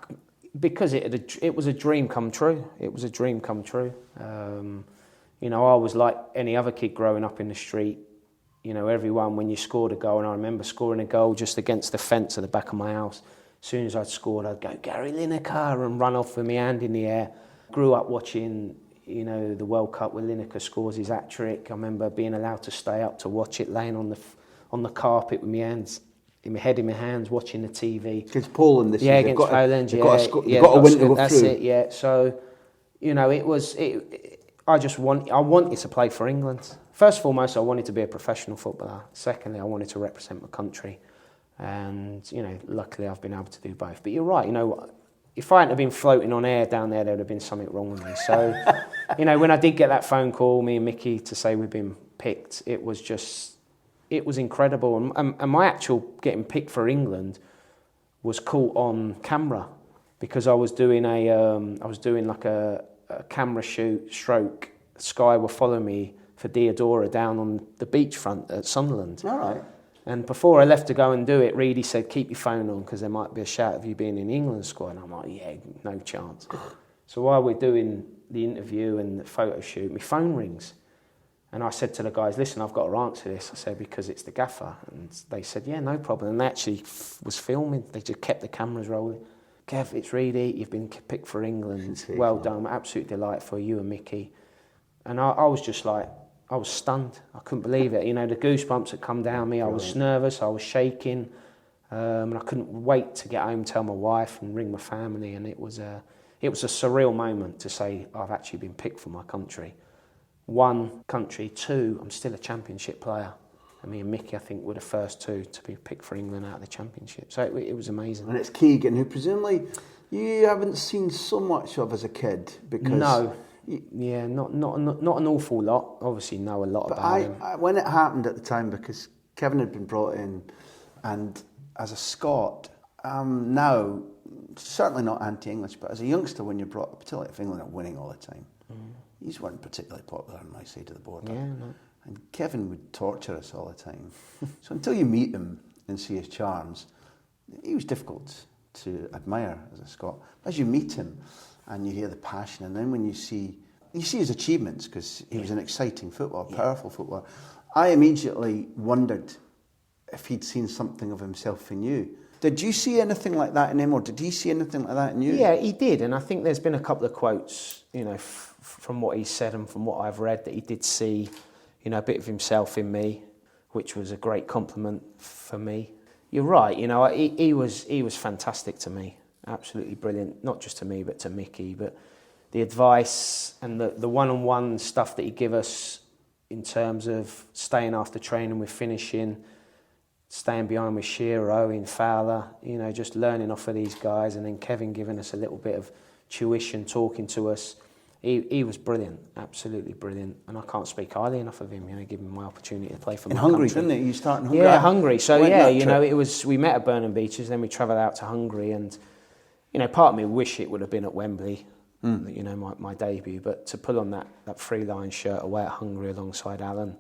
Because it was a dream come true. It was a dream come true. You know, I was like any other kid growing up in the street. You know, everyone, when you scored a goal, and I remember scoring a goal just against the fence at the back of my house. As soon as I'd scored, I'd go, Gary Lineker, and run off with my hand in the air. Grew up watching, you know, the World Cup where Lineker scores his hat-trick. I remember being allowed to stay up to watch it, laying on the carpet with my hands, in my head in my hands, watching the TV. Against Poland this year. Yeah, against Poland, They've got a win to go through. That's it, yeah. So, you know, I wanted to play for England. First and foremost, I wanted to be a professional footballer. Secondly, I wanted to represent my country. And, you know, luckily I've been able to do both. But you're right, you know, if I hadn't been floating on air down there would have been something wrong with me. So, you know, when I did get that phone call, me and Micky, to say we've been picked, it was incredible. And my actual getting picked for England was caught on camera because I was doing like a camera shoot stroke. Sky were following me for Deodora down on the beachfront at Sunderland. All right. And before I left to go and do it, Reid said, keep your phone on because there might be a shout of you being in the England squad. And I'm like, yeah, no chance. So while we're doing the interview and the photo shoot, my phone rings. And I said to the guys, listen, I've got to answer this. I said, because it's the gaffer. And they said, yeah, no problem. And they actually was filming. They just kept the cameras rolling. Kev, it's Reid, you've been picked for England. Well done, absolute delight for you and Micky. And I was just like, I was stunned. I couldn't believe it. You know, the goosebumps had come down me. I was nervous. I was shaking. And I couldn't wait to get home, tell my wife and ring my family. And it was a surreal moment to say I've actually been picked for my country. One, country. Two, I'm still a championship player. And me and Micky, I think, were the first two to be picked for England out of the championship. So it was amazing. And it's Keegan, who presumably you haven't seen so much of as a kid because... No. Yeah, not an awful lot. Obviously, know a lot about him. When it happened at the time, because Kevin had been brought in, and as a Scot, now certainly not anti-English, but as a youngster, when you're brought up, particularly if England are winning all the time, these weren't particularly popular on my side of the border. Yeah, no. And Kevin would torture us all the time. So until you meet him and see his charms, he was difficult to admire as a Scot. As you meet him, and you hear the passion, and then when you see his achievements, because he was an exciting footballer, powerful footballer, I immediately wondered if he'd seen something of himself in you. Did you see anything like that in him, or did he see anything like that in you? Yeah, he did, and I think there's been a couple of quotes, you know, from what he said and from what I've read, that he did see, you know, a bit of himself in me, which was a great compliment for me. You're right, you know, he was fantastic to me. Absolutely brilliant, not just to me, but to Micky. But the advice and the one-on-one stuff that he'd give us, in terms of staying after training with finishing, staying behind with Shearer, Owen, Fowler, you know, just learning off of these guys, and then Kevin giving us a little bit of tuition, talking to us. He was brilliant, absolutely brilliant, and I can't speak highly enough of him. You know, giving my opportunity to play for my Hungary, country. didn't he? You started in Hungary. Yeah, Hungary. So yeah, you know, trip? it was. We met at Burnham Beaches, then we travelled out to Hungary, and you know, part of me wish it would have been at Wembley. You know, my debut, but to pull on that 3-line shirt away at Hungary alongside Allan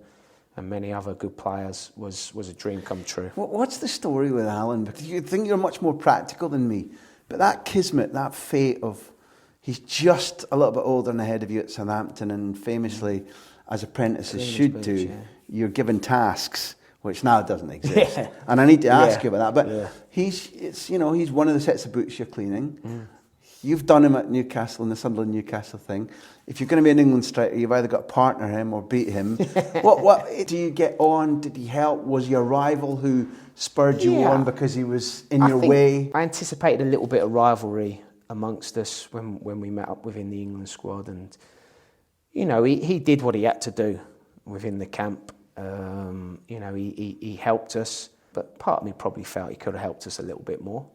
and many other good players was a dream come true. What's the story with Allan? Because you think you're much more practical than me, but that kismet, that fate of he's just a little bit older and ahead of you at Southampton, and famously, as apprentices should do, you're given tasks which now doesn't exist. Yeah. And I need to ask you about that. But Yeah. he's one of the sets of boots you're cleaning. You've done him at Newcastle in the Sunderland Newcastle thing. If you're going to be an England striker, you've either got to partner him or beat him. What do you get on? Did he help? Was he a rival who spurred you on because he was in your way? I anticipated a little bit of rivalry amongst us when we met up within the England squad, and you know, he did what he had to do within the camp. You know, he helped us, but part of me probably felt he could have helped us a little bit more.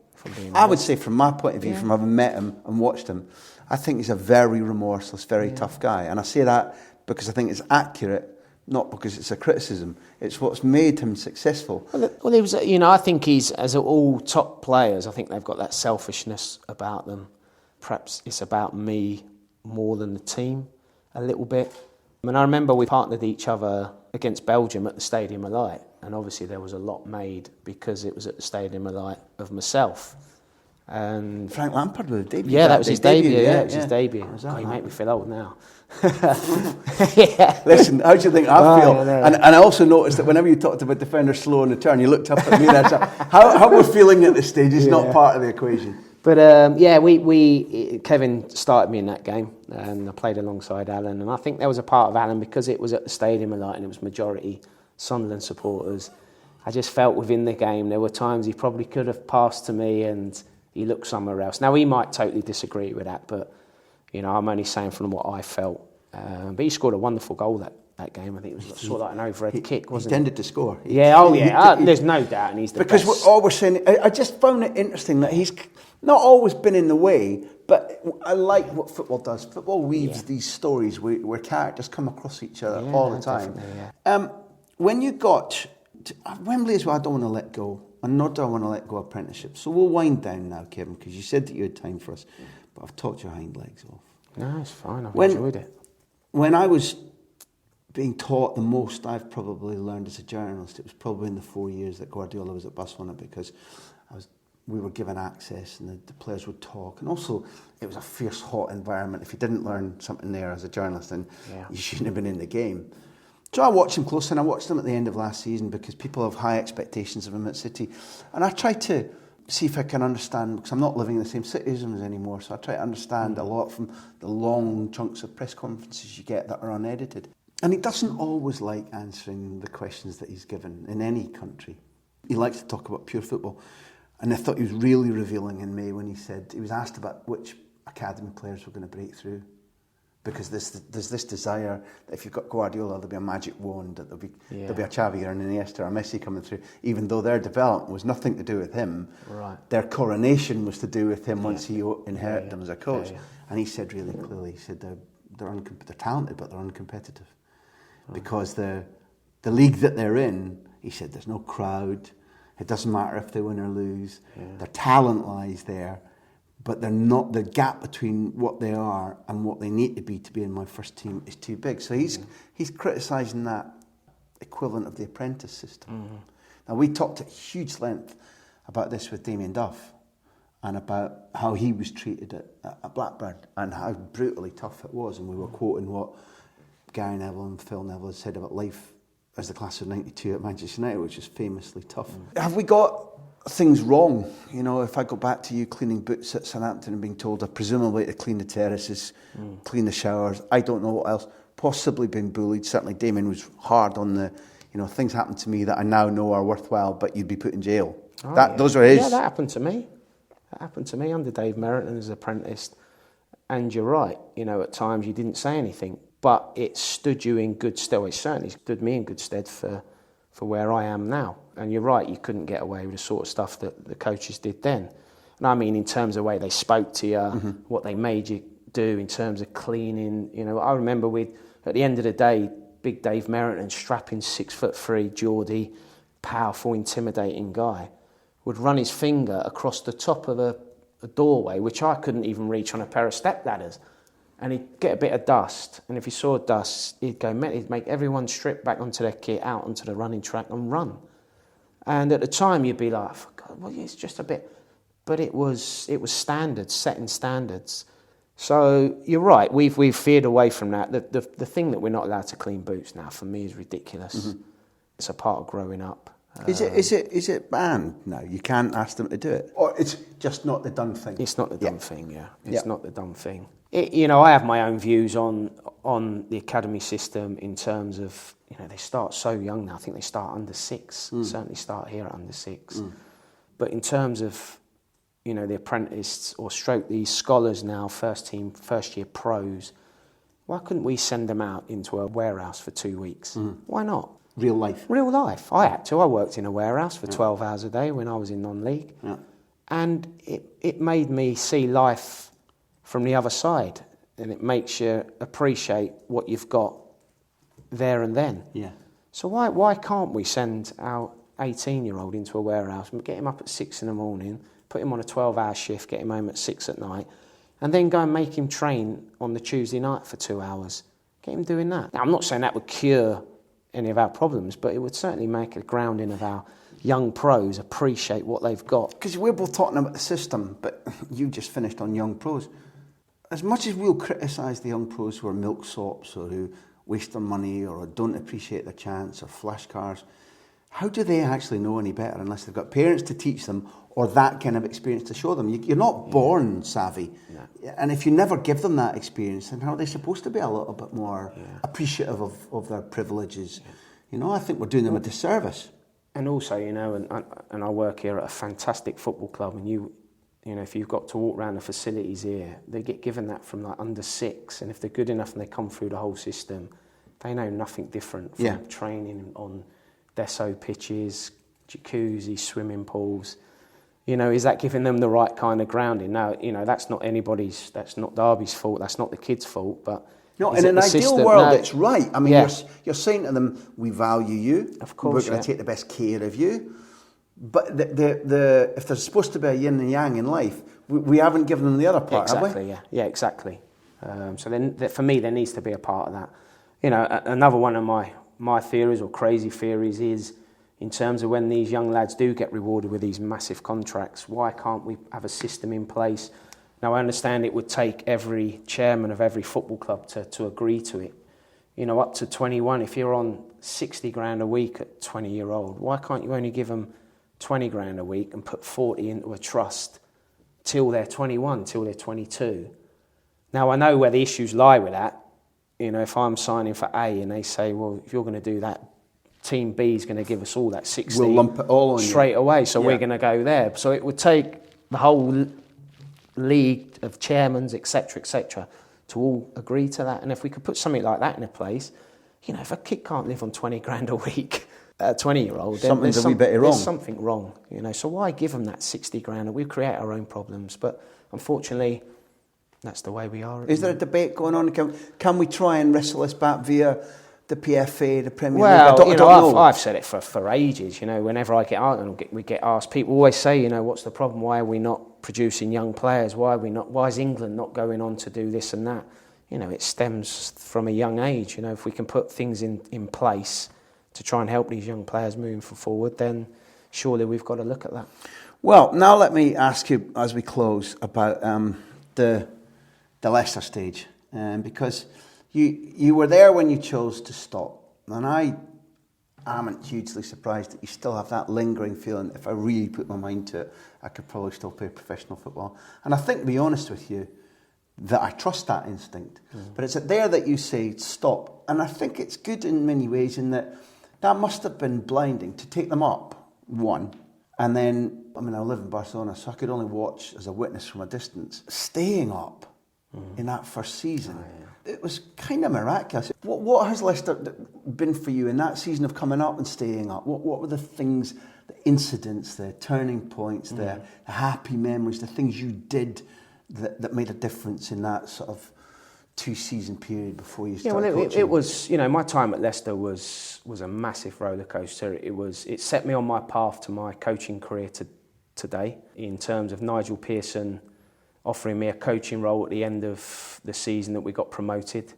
I would say, from my point of view, from having met him and watched him, I think he's a very remorseless, very tough guy. And I say that because I think it's accurate, not because it's a criticism. It's what's made him successful. Well, he was, you know, I think he's, as all top players, I think they've got that selfishness about them. Perhaps it's about me more than the team a little bit. I mean, I remember we partnered each other against Belgium at the Stadium of Light, and obviously there was a lot made because it was at the Stadium of Light of myself. And Frank Lampard with a debut. Yeah, that was his debut. Yeah, it was his debut. Oh, you make me feel old now. Listen, how do you think I feel? And I also noticed that whenever you talked about defenders slow on the turn, you looked up at me there. So how we're feeling at this stage is not part of the equation. But Kevin started me in that game, and I played alongside Allan. And I think there was a part of Allan, because it was at the Stadium of Light and it was majority Sunderland supporters. I just felt within the game there were times he probably could have passed to me and he looked somewhere else. Now he might totally disagree with that, but you know, I'm only saying from what I felt. But he scored a wonderful goal that game. I think it was sort of like an overhead kick, wasn't it? He tended to score. There's no doubt, and he's the best. Because all we're saying, I just found it interesting that he's not always been in the way, but I like what football does. Football weaves these stories where characters come across each other all the time. When you got to Wembley as well, I don't want to let go, and nor do I want to let go of apprenticeship. So we'll wind down now, Kevin, because you said that you had time for us, but I've talked your hind legs off. No, it's fine. I've enjoyed it. When I was being taught the most I've probably learned as a journalist, it was probably in the 4 years that Guardiola was at Barcelona, because we were given access and the players would talk, and also it was a fierce, hot environment. If you didn't learn something there as a journalist, then you shouldn't have been in the game. So I watched him closely, and I watched him at the end of last season because people have high expectations of him at City, and I tried to see if I can understand, because I'm not living in the same city as him anymore, so I try to understand a lot from the long chunks of press conferences you get that are unedited. And he doesn't always like answering the questions that he's given in any country. He likes to talk about pure football. And I thought he was really revealing in May when he said, he was asked about which academy players were going to break through. Because there's this desire that if you've got Guardiola, there'll be a magic wand, that there'll be a Xavi or an Iniesta or a Messi coming through, even though their development was nothing to do with him. Right. Their coronation was to do with him once he inherited them as a coach. And he said really clearly, he said they're talented, but they're uncompetitive. Because the league that they're in, he said, there's no crowd. It doesn't matter if they win or lose. Their talent lies there, but they're not. The gap between what they are and what they need to be in my first team is too big. So he's criticising that equivalent of the apprentice system. Now, we talked at huge length about this with Damien Duff, and about how he was treated at Blackburn and how brutally tough it was. And we were quoting what Gary Neville and Phil Neville had said about life as the class of 92 at Manchester United, which is famously tough. Have we got things wrong? You know, if I go back to you cleaning boots at Southampton and being told, presumably to clean the terraces, clean the showers, I don't know what else, possibly being bullied. Certainly Damien was hard on the, things happened to me that I now know are worthwhile, but you'd be put in jail. Those are his. Yeah, that happened to me. That happened to me under Dave Merrington as apprentice. And you're right, at times you didn't say anything. but it stood you in good stead. Well, it certainly stood me in good stead for where I am now. And you're right, you couldn't get away with the sort of stuff that the coaches did then. And I mean, in terms of the way they spoke to you, what they made you do in terms of cleaning. You know, I remember at the end of the day, big Dave Merrington, strapping 6'3" Geordie, powerful, intimidating guy, would run his finger across the top of a doorway, which I couldn't even reach on a pair of step ladders. And he'd get a bit of dust, and if he saw dust, he'd make everyone strip back onto their kit, out onto the running track and run. And at the time, you'd be like, oh, God, well, it's just a bit... But it was standards, setting standards. So you're right, we've veered away from that. The thing that we're not allowed to clean boots now, for me, is ridiculous. It's a part of growing up. Is it banned now? You can't ask them to do it? Or it's just not the done thing? It's not the done thing, yeah. It's not the done thing. I have my own views on the academy system in terms of, they start so young now. I think they start under 6. Certainly start here at under 6. But in terms of, the apprentice or stroke these scholars now, first year pros, why couldn't we send them out into a warehouse for 2 weeks? Why not? Real life. Real life. I had to. I worked in a warehouse for 12 hours a day when I was in non-league. Yeah. And it made me see life from the other side, and it makes you appreciate what you've got there and then. Yeah. So why can't we send our 18-year-old into a warehouse and get him up at 6 in the morning, put him on a 12-hour shift, get him home at 6 at night, and then go and make him train on the Tuesday night for 2 hours? Get him doing that. Now, I'm not saying that would cure any of our problems, but it would certainly make a grounding of our young pros appreciate what they've got. Because we're both talking about the system, but you just finished on young pros. As much as we'll criticise the young pros who are milksops or who waste their money or don't appreciate the chance or flash cars, how do they actually know any better unless they've got parents to teach them or that kind of experience to show them? You're not born savvy. No. And if you never give them that experience, then how are they supposed to be a little bit more appreciative of their privileges? Yeah. I think we're doing them a disservice. And also, and I work here at a fantastic football club, and if you've got to walk around the facilities here, they get given that from like under 6, and if they're good enough and they come through the whole system, they know nothing different from training on Deso pitches, jacuzzi, swimming pools. Is that giving them the right kind of grounding? No, that's not Derby's fault, that's not the kids' fault, but... No, in an ideal world, it's right. I mean, you're saying to them, we value you, of course, we're going to take the best care of you. But if there's supposed to be a yin and yang in life, we haven't given them the other part, exactly, have we? Yeah, exactly. So then, for me, there needs to be a part of that. Another one of my theories or crazy theories is, in terms of when these young lads do get rewarded with these massive contracts, why can't we have a system in place? Now, I understand it would take every chairman of every football club to agree to it. Up to 21, if you're on 60 grand a week at 20-year-old, why can't you only give them 20 grand a week and put 40 into a trust till they're 21, till they're 22? Now, I know where the issues lie with that. If I'm signing for A and they say, well, if you're going to do that, Team B is going to give us all that 60 we'll lump it all on straight away, so we're going to go there. So it would take the whole league of chairmans, etc., to all agree to that. And if we could put something like that in a place, if a kid can't live on 20 grand a week, a 20-year-old, then something's a wee bit wrong. There's something wrong, So why give them that 60 grand? We create our own problems, but unfortunately, that's the way we are. Is there a debate going on? Can we try and wrestle this back via the PFA, the Premier League? Well, I don't know. I've said it for ages. Whenever I get out and we get asked, people always say, what's the problem? Why are we not producing young players? Why is England not going on to do this and that? It stems from a young age. If we can put things in place to try and help these young players moving forward, then surely we've got to look at that. Well, now let me ask you, as we close, about the Leicester stage, because you were there when you chose to stop, and I am hugely surprised that you still have that lingering feeling that if I really put my mind to it, I could probably still play professional football. And I think, to be honest with you, that I trust that instinct. But it's there that you say stop, and I think it's good in many ways in that must have been blinding to take them up, one, and then, I live in Barcelona, so I could only watch as a witness from a distance, staying up in that first season. it was kind of miraculous. What has Leicester been for you in that season of coming up and staying up? What were the things, the incidents, the turning points, the happy memories, the things you did that made a difference in that sort of 2-season period before you started coaching? It was, my time at Leicester was a massive roller coaster. It set me on my path to my coaching career today, in terms of Nigel Pearson offering me a coaching role at the end of the season that we got promoted.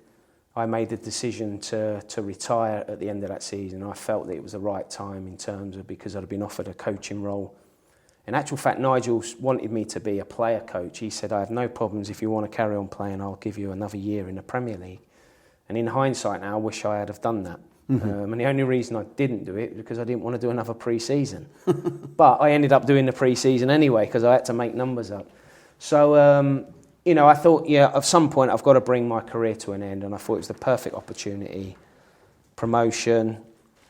I made the decision to retire at the end of that season. I felt that it was the right time in terms of, because I'd been offered a coaching role. In actual fact, Nigel wanted me to be a player coach. He said, I have no problems if you want to carry on playing, I'll give you another year in the Premier League. And in hindsight now, I wish I had have done that. And the only reason I didn't do it was because I didn't want to do another pre-season. But I ended up doing the pre-season anyway because I had to make numbers up. So, I thought, at some point I've got to bring my career to an end, and I thought it was the perfect opportunity. Promotion,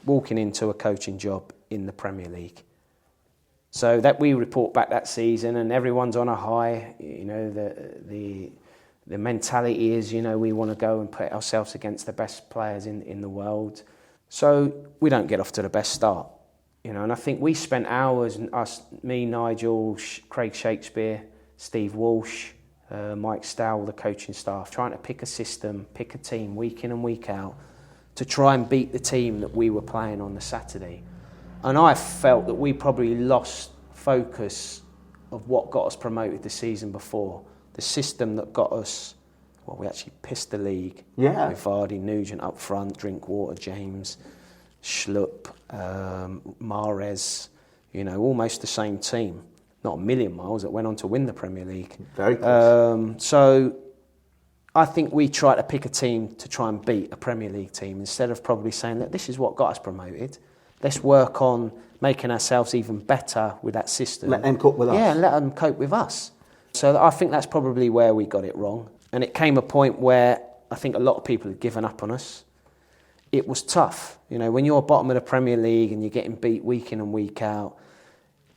walking into a coaching job in the Premier League. So that we report back that season and everyone's on a high, the mentality is, we want to go and put ourselves against the best players in the world. So we don't get off to the best start, and I think we spent hours, me, Nigel, Craig Shakespeare, Steve Walsh, Mike Stowell, the coaching staff, trying to pick a system, pick a team week in and week out to try and beat the team that we were playing on the Saturday. And I felt that we probably lost focus of what got us promoted the season before. The system that got us, we actually pissed the league. Yeah. With Vardy, Nugent up front, Drinkwater, James, Schlupp, Mahrez, almost the same team. Not a million miles, that went on to win the Premier League. Very close. So I think we tried to pick a team to try and beat a Premier League team instead of probably saying that this is what got us promoted. Let's work on making ourselves even better with that system. Let them cope with us. Yeah, and let them cope with us. So I think that's probably where we got it wrong. And it came a point where I think a lot of people had given up on us. It was tough. When you're bottom of the Premier League and you're getting beat week in and week out,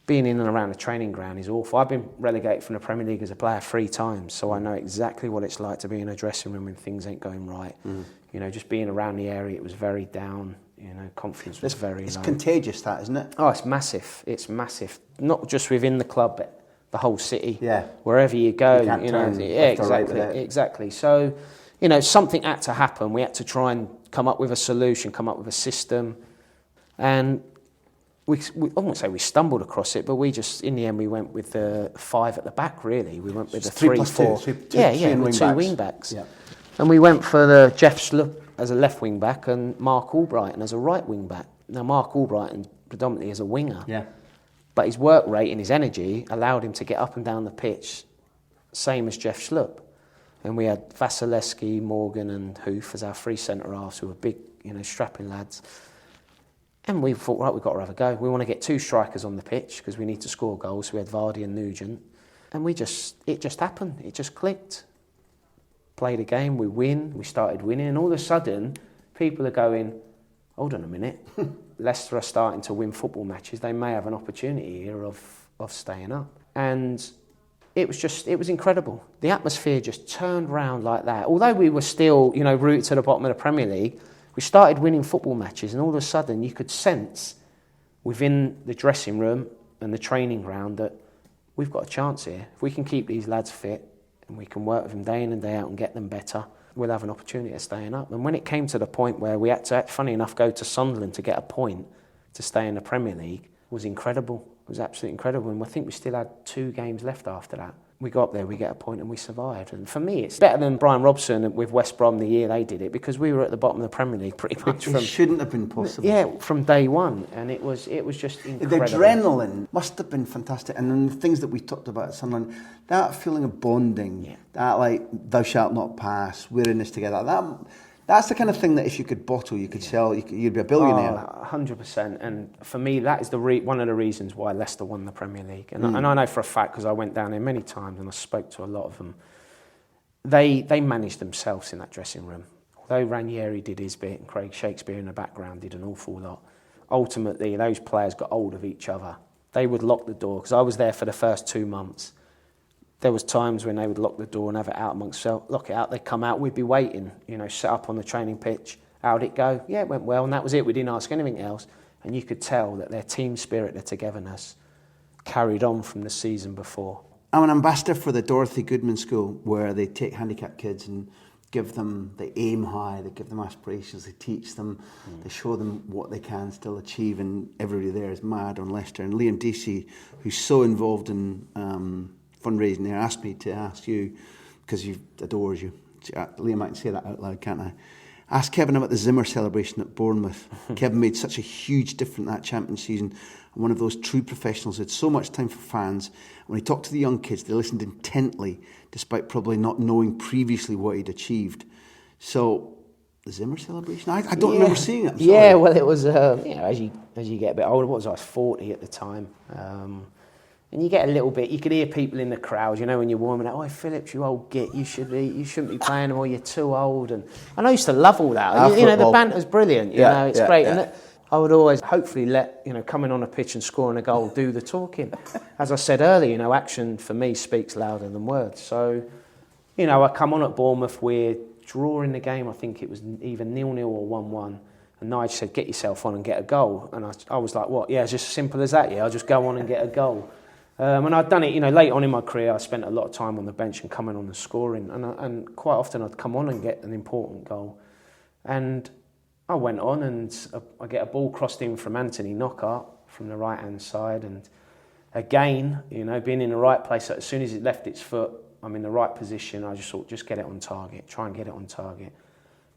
being in and around the training ground is awful. I've been relegated from the Premier League as a player 3 times, so I know exactly what it's like to be in a dressing room when things ain't going right. Just being around the area, it was very down. Confidence was very low. It's contagious, that, isn't it? Oh, it's massive. It's massive. Not just within the club, but the whole city. Yeah. Wherever you go, you can't turn left or right with it. Exactly. So, something had to happen. We had to try and come up with a solution, come up with a system, and we I won't say we stumbled across it, but we just, in the end, we went with the 5 at the back. Really, we went with the 3-4. With 2 wing backs. Yeah. And we went for the Jeff Schlupp as a left wing back and Mark Albrighton as a right wing back. Now, Mark Albrighton predominantly as a winger. Yeah. But his work rate and his energy allowed him to get up and down the pitch, same as Jeff Schlupp. And we had Vasilevsky, Morgan and Hoof as our 3 centre-halves, who were big, strapping lads. And we thought, right, we've got to have a go. We want to get 2 strikers on the pitch because we need to score goals. So we had Vardy and Nugent. And it just happened. It just clicked. Played a game, we win, we started winning, and all of a sudden, people are going, hold on a minute, Leicester are starting to win football matches, they may have an opportunity here of staying up. And it was incredible. The atmosphere just turned round like that. Although we were still, rooted to the bottom of the Premier League, we started winning football matches, and all of a sudden you could sense within the dressing room and the training ground that we've got a chance here. If we can keep these lads fit, and we can work with them day in and day out and get them better, we'll have an opportunity of staying up. And when it came to the point where we had to, funny enough, go to Sunderland to get a point to stay in the Premier League, it was incredible. It was absolutely incredible. And I think we still had 2 games left after that. We got up there, we get a point and we survived. And for me, it's better than Brian Robson with West Brom the year they did it, because we were at the bottom of the Premier League pretty much. It shouldn't have been possible. Yeah, from day one. And it was just incredible. The adrenaline must have been fantastic. And then the things that we talked about at Sunderland, that feeling of bonding, that thou shalt not pass, we're in this together, that's the kind of thing that if you could bottle, you could sell, you'd be a billionaire. 100%. And for me, that is one of the reasons why Leicester won the Premier League. And I know for a fact, because I went down there many times and I spoke to a lot of them, they managed themselves in that dressing room. Although Ranieri did his bit and Craig Shakespeare in the background did an awful lot, ultimately those players got hold of each other. They would lock the door, because I was there for the first 2 months. there was times when they would lock the door and have it out amongst themselves, lock it out, they'd come out, we'd be waiting, set up on the training pitch. How'd it go? Yeah, it went well, and that was it. We didn't ask anything else. And you could tell that their team spirit, their togetherness, carried on from the season before. I'm an ambassador for the Dorothy Goodman School, where they take handicapped kids and they aim high, they give them aspirations, they teach them, they show them what they can still achieve, and everybody there is mad on Leicester. And Liam Deasy, who's so involved in fundraising there, asked me to ask you, because he adores you. Liam, I can say that out loud, can't I? Ask Kevin about the Zimmer celebration at Bournemouth. Kevin made such a huge difference that champion season, and one of those true professionals who had so much time for fans. When he talked to the young kids, they listened intently, despite probably not knowing previously what he'd achieved. So, the Zimmer celebration? I don't remember seeing it. I'm sorry. Yeah, well, it was, as you get a bit older, what was I, 40 at the time. And you get a little bit, you could hear people in the crowd, when you're warming up, "Oh, Phillips, you old git, you shouldn't be playing them, or you're too old." And I used to love all that. The banter's brilliant, it's great. Yeah. And I would always hopefully let, coming on a pitch and scoring a goal do the talking. As I said earlier, action for me speaks louder than words. So, I come on at Bournemouth, we're drawing the game, I think it was either 0-0 or 1-1. And Nigel said, "Get yourself on and get a goal." And I was like, "What? Yeah, it's just as simple as that, yeah? I'll just go on and get a goal." And I'd done it, late on in my career. I spent a lot of time on the bench and coming on and scoring. And quite often I'd come on and get an important goal. And I went on and I get a ball crossed in from Anthony Knockhart from the right-hand side. And again, being in the right place, as soon as it left its foot, I'm in the right position. I just thought, just get it on target, try and get it on target.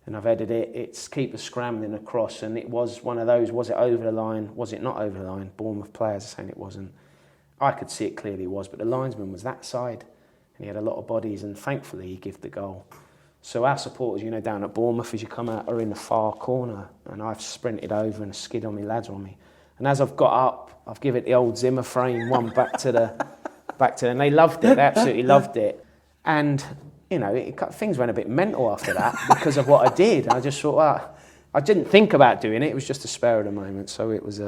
And I've headed it. It's keeper scrambling across. And it was one of those, was it over the line? Was it not over the line? Bournemouth players are saying it wasn't. I could see it clearly it was, but the linesman was that side, and he had a lot of bodies, and thankfully he gave the goal. So our supporters, down at Bournemouth, as you come out, are in the far corner, and I've sprinted over and skid on me, lads on me. And as I've got up, I've given it the old Zimmer frame one back to and they loved it, they absolutely loved it. And, things went a bit mental after that because of what I did. I just thought, well, I didn't think about doing it, it was just a spur of the moment, so it was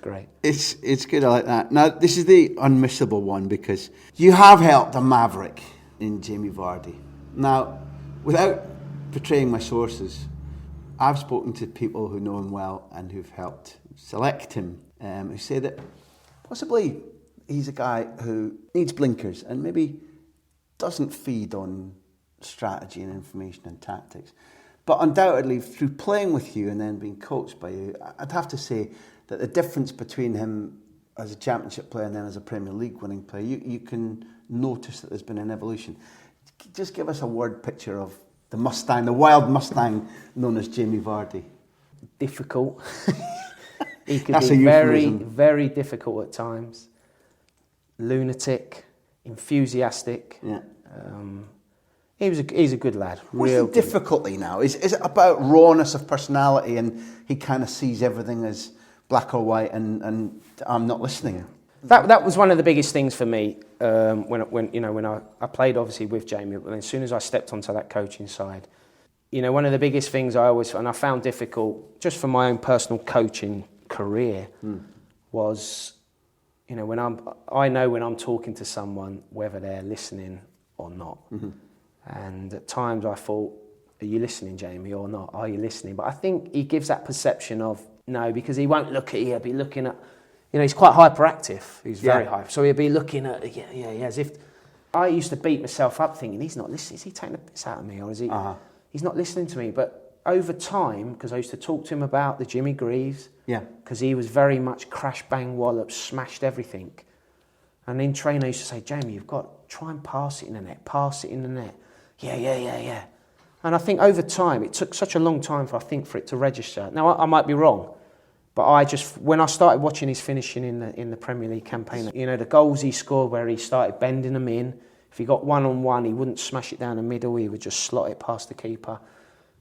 great. It's good, I like that. Now, this is the unmissable one because you have helped a maverick in Jamie Vardy. Now, without betraying my sources, I've spoken to people who know him well and who've helped select him, who say that possibly he's a guy who needs blinkers and maybe doesn't feed on strategy and information and tactics. But undoubtedly, through playing with you and then being coached by you, I'd have to say that the difference between him as a championship player and then as a Premier League winning player, you can notice that there's been an evolution. Just give us a word picture of the Mustang, the wild Mustang known as Jamie Vardy. Difficult. He could be very, very difficult at times. Lunatic, enthusiastic. Yeah. He's a good lad. What's the difficulty now? Is it about rawness of personality and he kind of sees everything as black or white and I'm not listening? That was one of the biggest things for me when I played obviously with Jamie, but as soon as I stepped onto that coaching side, one of the biggest things I found difficult just for my own personal coaching career was, when I'm talking to someone whether they're listening or not. Mm-hmm. And at times I thought, are you listening, Jamie, or not? Are you listening? But I think he gives that perception of no, because he won't look at you, he'll be looking at, he's quite hyperactive. He's very hyper. So he'll be looking at, as if, I used to beat myself up thinking, he's not listening. Is he taking the piss out of me? Or is he, he's not listening to me. But over time, because I used to talk to him about the Jimmy Greaves, because he was very much crash, bang, wallop, smashed everything. And in training, I used to say, Jamie, you've got to try and pass it in the net, pass it in the net. Yeah. And I think over time, it took such a long time for it to register. Now, I might be wrong, but when I started watching his finishing in the Premier League campaign, the goals he scored where he started bending them in, if he got one-on-one, he wouldn't smash it down the middle, he would just slot it past the keeper.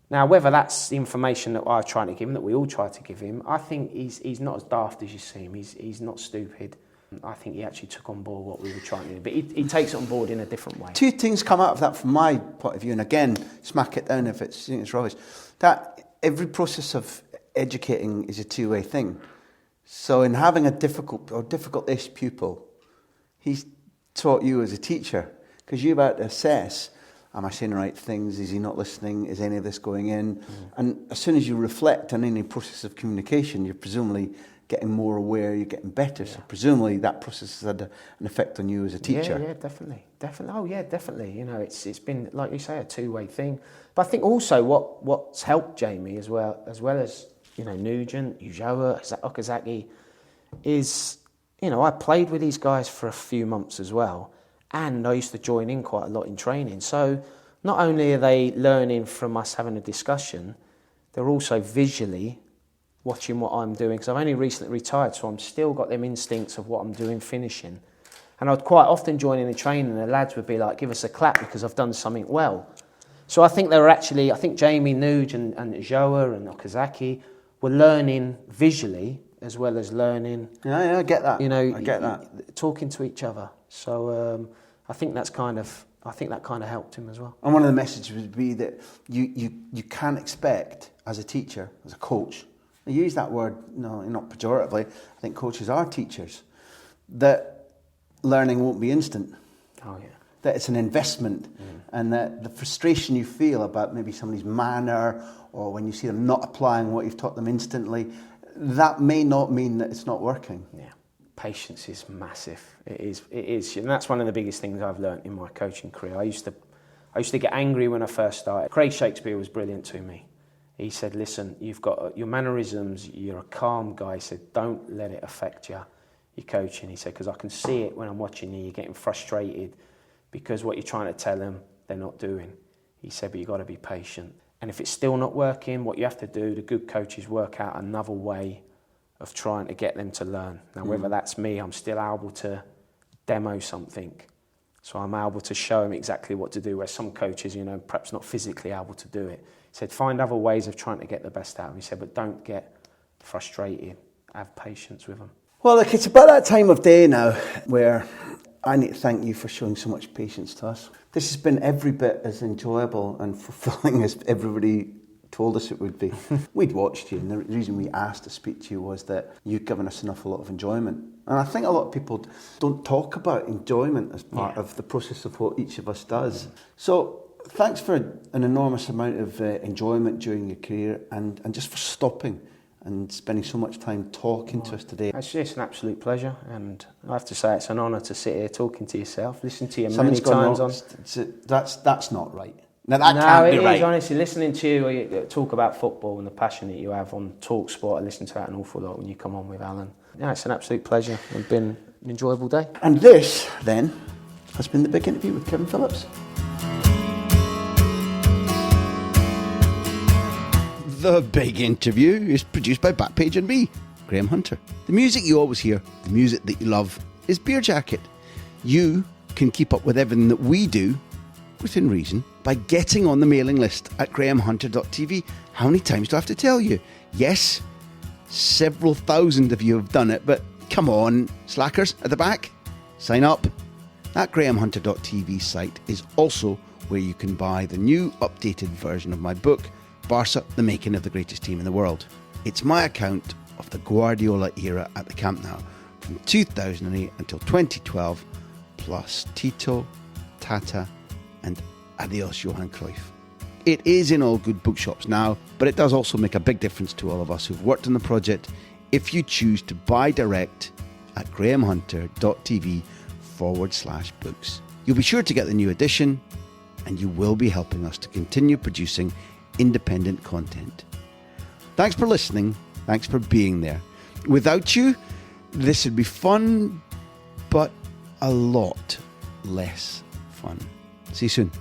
Now, whether that's the information that I try to give him, that we all try to give him, I think he's not as daft as you see him. He's not stupid. I think he actually took on board what we were trying to do, but he takes it on board in a different way. Two things come out of that from my point of view, and again, smack it down if it's rubbish. That every process of educating is a two-way thing. So in having a difficult-ish pupil, he's taught you as a teacher? Because you're about to assess, am I saying the right things? Is he not listening? Is any of this going in? And as soon as you reflect on any process of communication, you're presumably getting more aware, you're getting better. So presumably that process has had an effect on you as a teacher. Yeah, definitely. Oh, yeah, definitely. You know, it's been, like you say, a two-way thing. But I think also what's helped Jamie as well as you know, Nugent, Ujoa, Okazaki, is, you know, I played with these guys for a few months as well, and I used to join in quite a lot in training. So not only are they learning from us having a discussion, they're also visually watching what I'm doing, because I've only recently retired, so I'm still got them instincts of what I'm doing finishing. And I'd quite often join in the training and the lads would be like, give us a clap because I've done something well. So I think I think Jamie, Nuge and Joa and Okazaki were learning visually as well as learning... Yeah, I get that. You know, I get that. Talking to each other. So I think that kind of helped him as well. And one of the messages would be that you can't expect, as a teacher, as a coach, I use that word, no, not pejoratively, I think coaches are teachers, that learning won't be instant. Oh, yeah. That it's an investment, and that the frustration you feel about maybe somebody's manner, or when you see them not applying what you've taught them instantly, that may not mean that it's not working. Yeah. Patience is massive. It is. And that's one of the biggest things I've learned in my coaching career. I used to get angry when I first started. Craig Shakespeare was brilliant to me. He said, listen, you've got your mannerisms, you're a calm guy. He said, don't let it affect your coaching. He said, because I can see it when I'm watching you, you're getting frustrated because what you're trying to tell them, they're not doing. He said, but you've got to be patient. And if it's still not working, what you have to do, the good coaches work out another way of trying to get them to learn. Now, whether that's me, I'm still able to demo something. So I'm able to show them exactly what to do, where some coaches, you know, perhaps not physically able to do it. He said, find other ways of trying to get the best out of them. He said, but don't get frustrated. Have patience with them. Well, look, it's about that time of day now where I need to thank you for showing so much patience to us. This has been every bit as enjoyable and fulfilling as everybody told us it would be. We'd watched you, and the reason we asked to speak to you was that you'd given us an awful lot of enjoyment. And I think a lot of people don't talk about enjoyment as part of the process of what each of us does. So thanks for an enormous amount of enjoyment during your career, and just for stopping and spending so much time talking to us today. It's just an absolute pleasure, and I have to say it's an honour to sit here talking to yourself, listening to you many times on... That's not right. Now that can't be right. No, it is, honestly, listening to you talk about football and the passion that you have on Talk Sport. I listen to that an awful lot when you come on with Allan. Yeah, it's an absolute pleasure. It's been an enjoyable day. And this, then, has been the big interview with Kevin Phillips. The Big Interview is produced by Backpage and me, Graham Hunter. The music you always hear, the music that you love, is Beer Jacket. You can keep up with everything that we do, within reason, by getting on the mailing list at grahamhunter.tv. How many times do I have to tell you? Yes, several thousand of you have done it, but come on, slackers at the back, sign up. That grahamhunter.tv site is also where you can buy the new updated version of my book, Barca, the Making of the Greatest Team in the World. It's my account of the Guardiola era at the Camp Nou, from 2008 until 2012, plus Tito, Tata, and Adios Johan Cruyff. It is in all good bookshops now, but it does also make a big difference to all of us who've worked on the project if you choose to buy direct at grahamhunter.tv/books. You'll be sure to get the new edition, and you will be helping us to continue producing independent content. Thanks for listening. Thanks for being there. Without you, this would be fun, but a lot less fun. See you soon.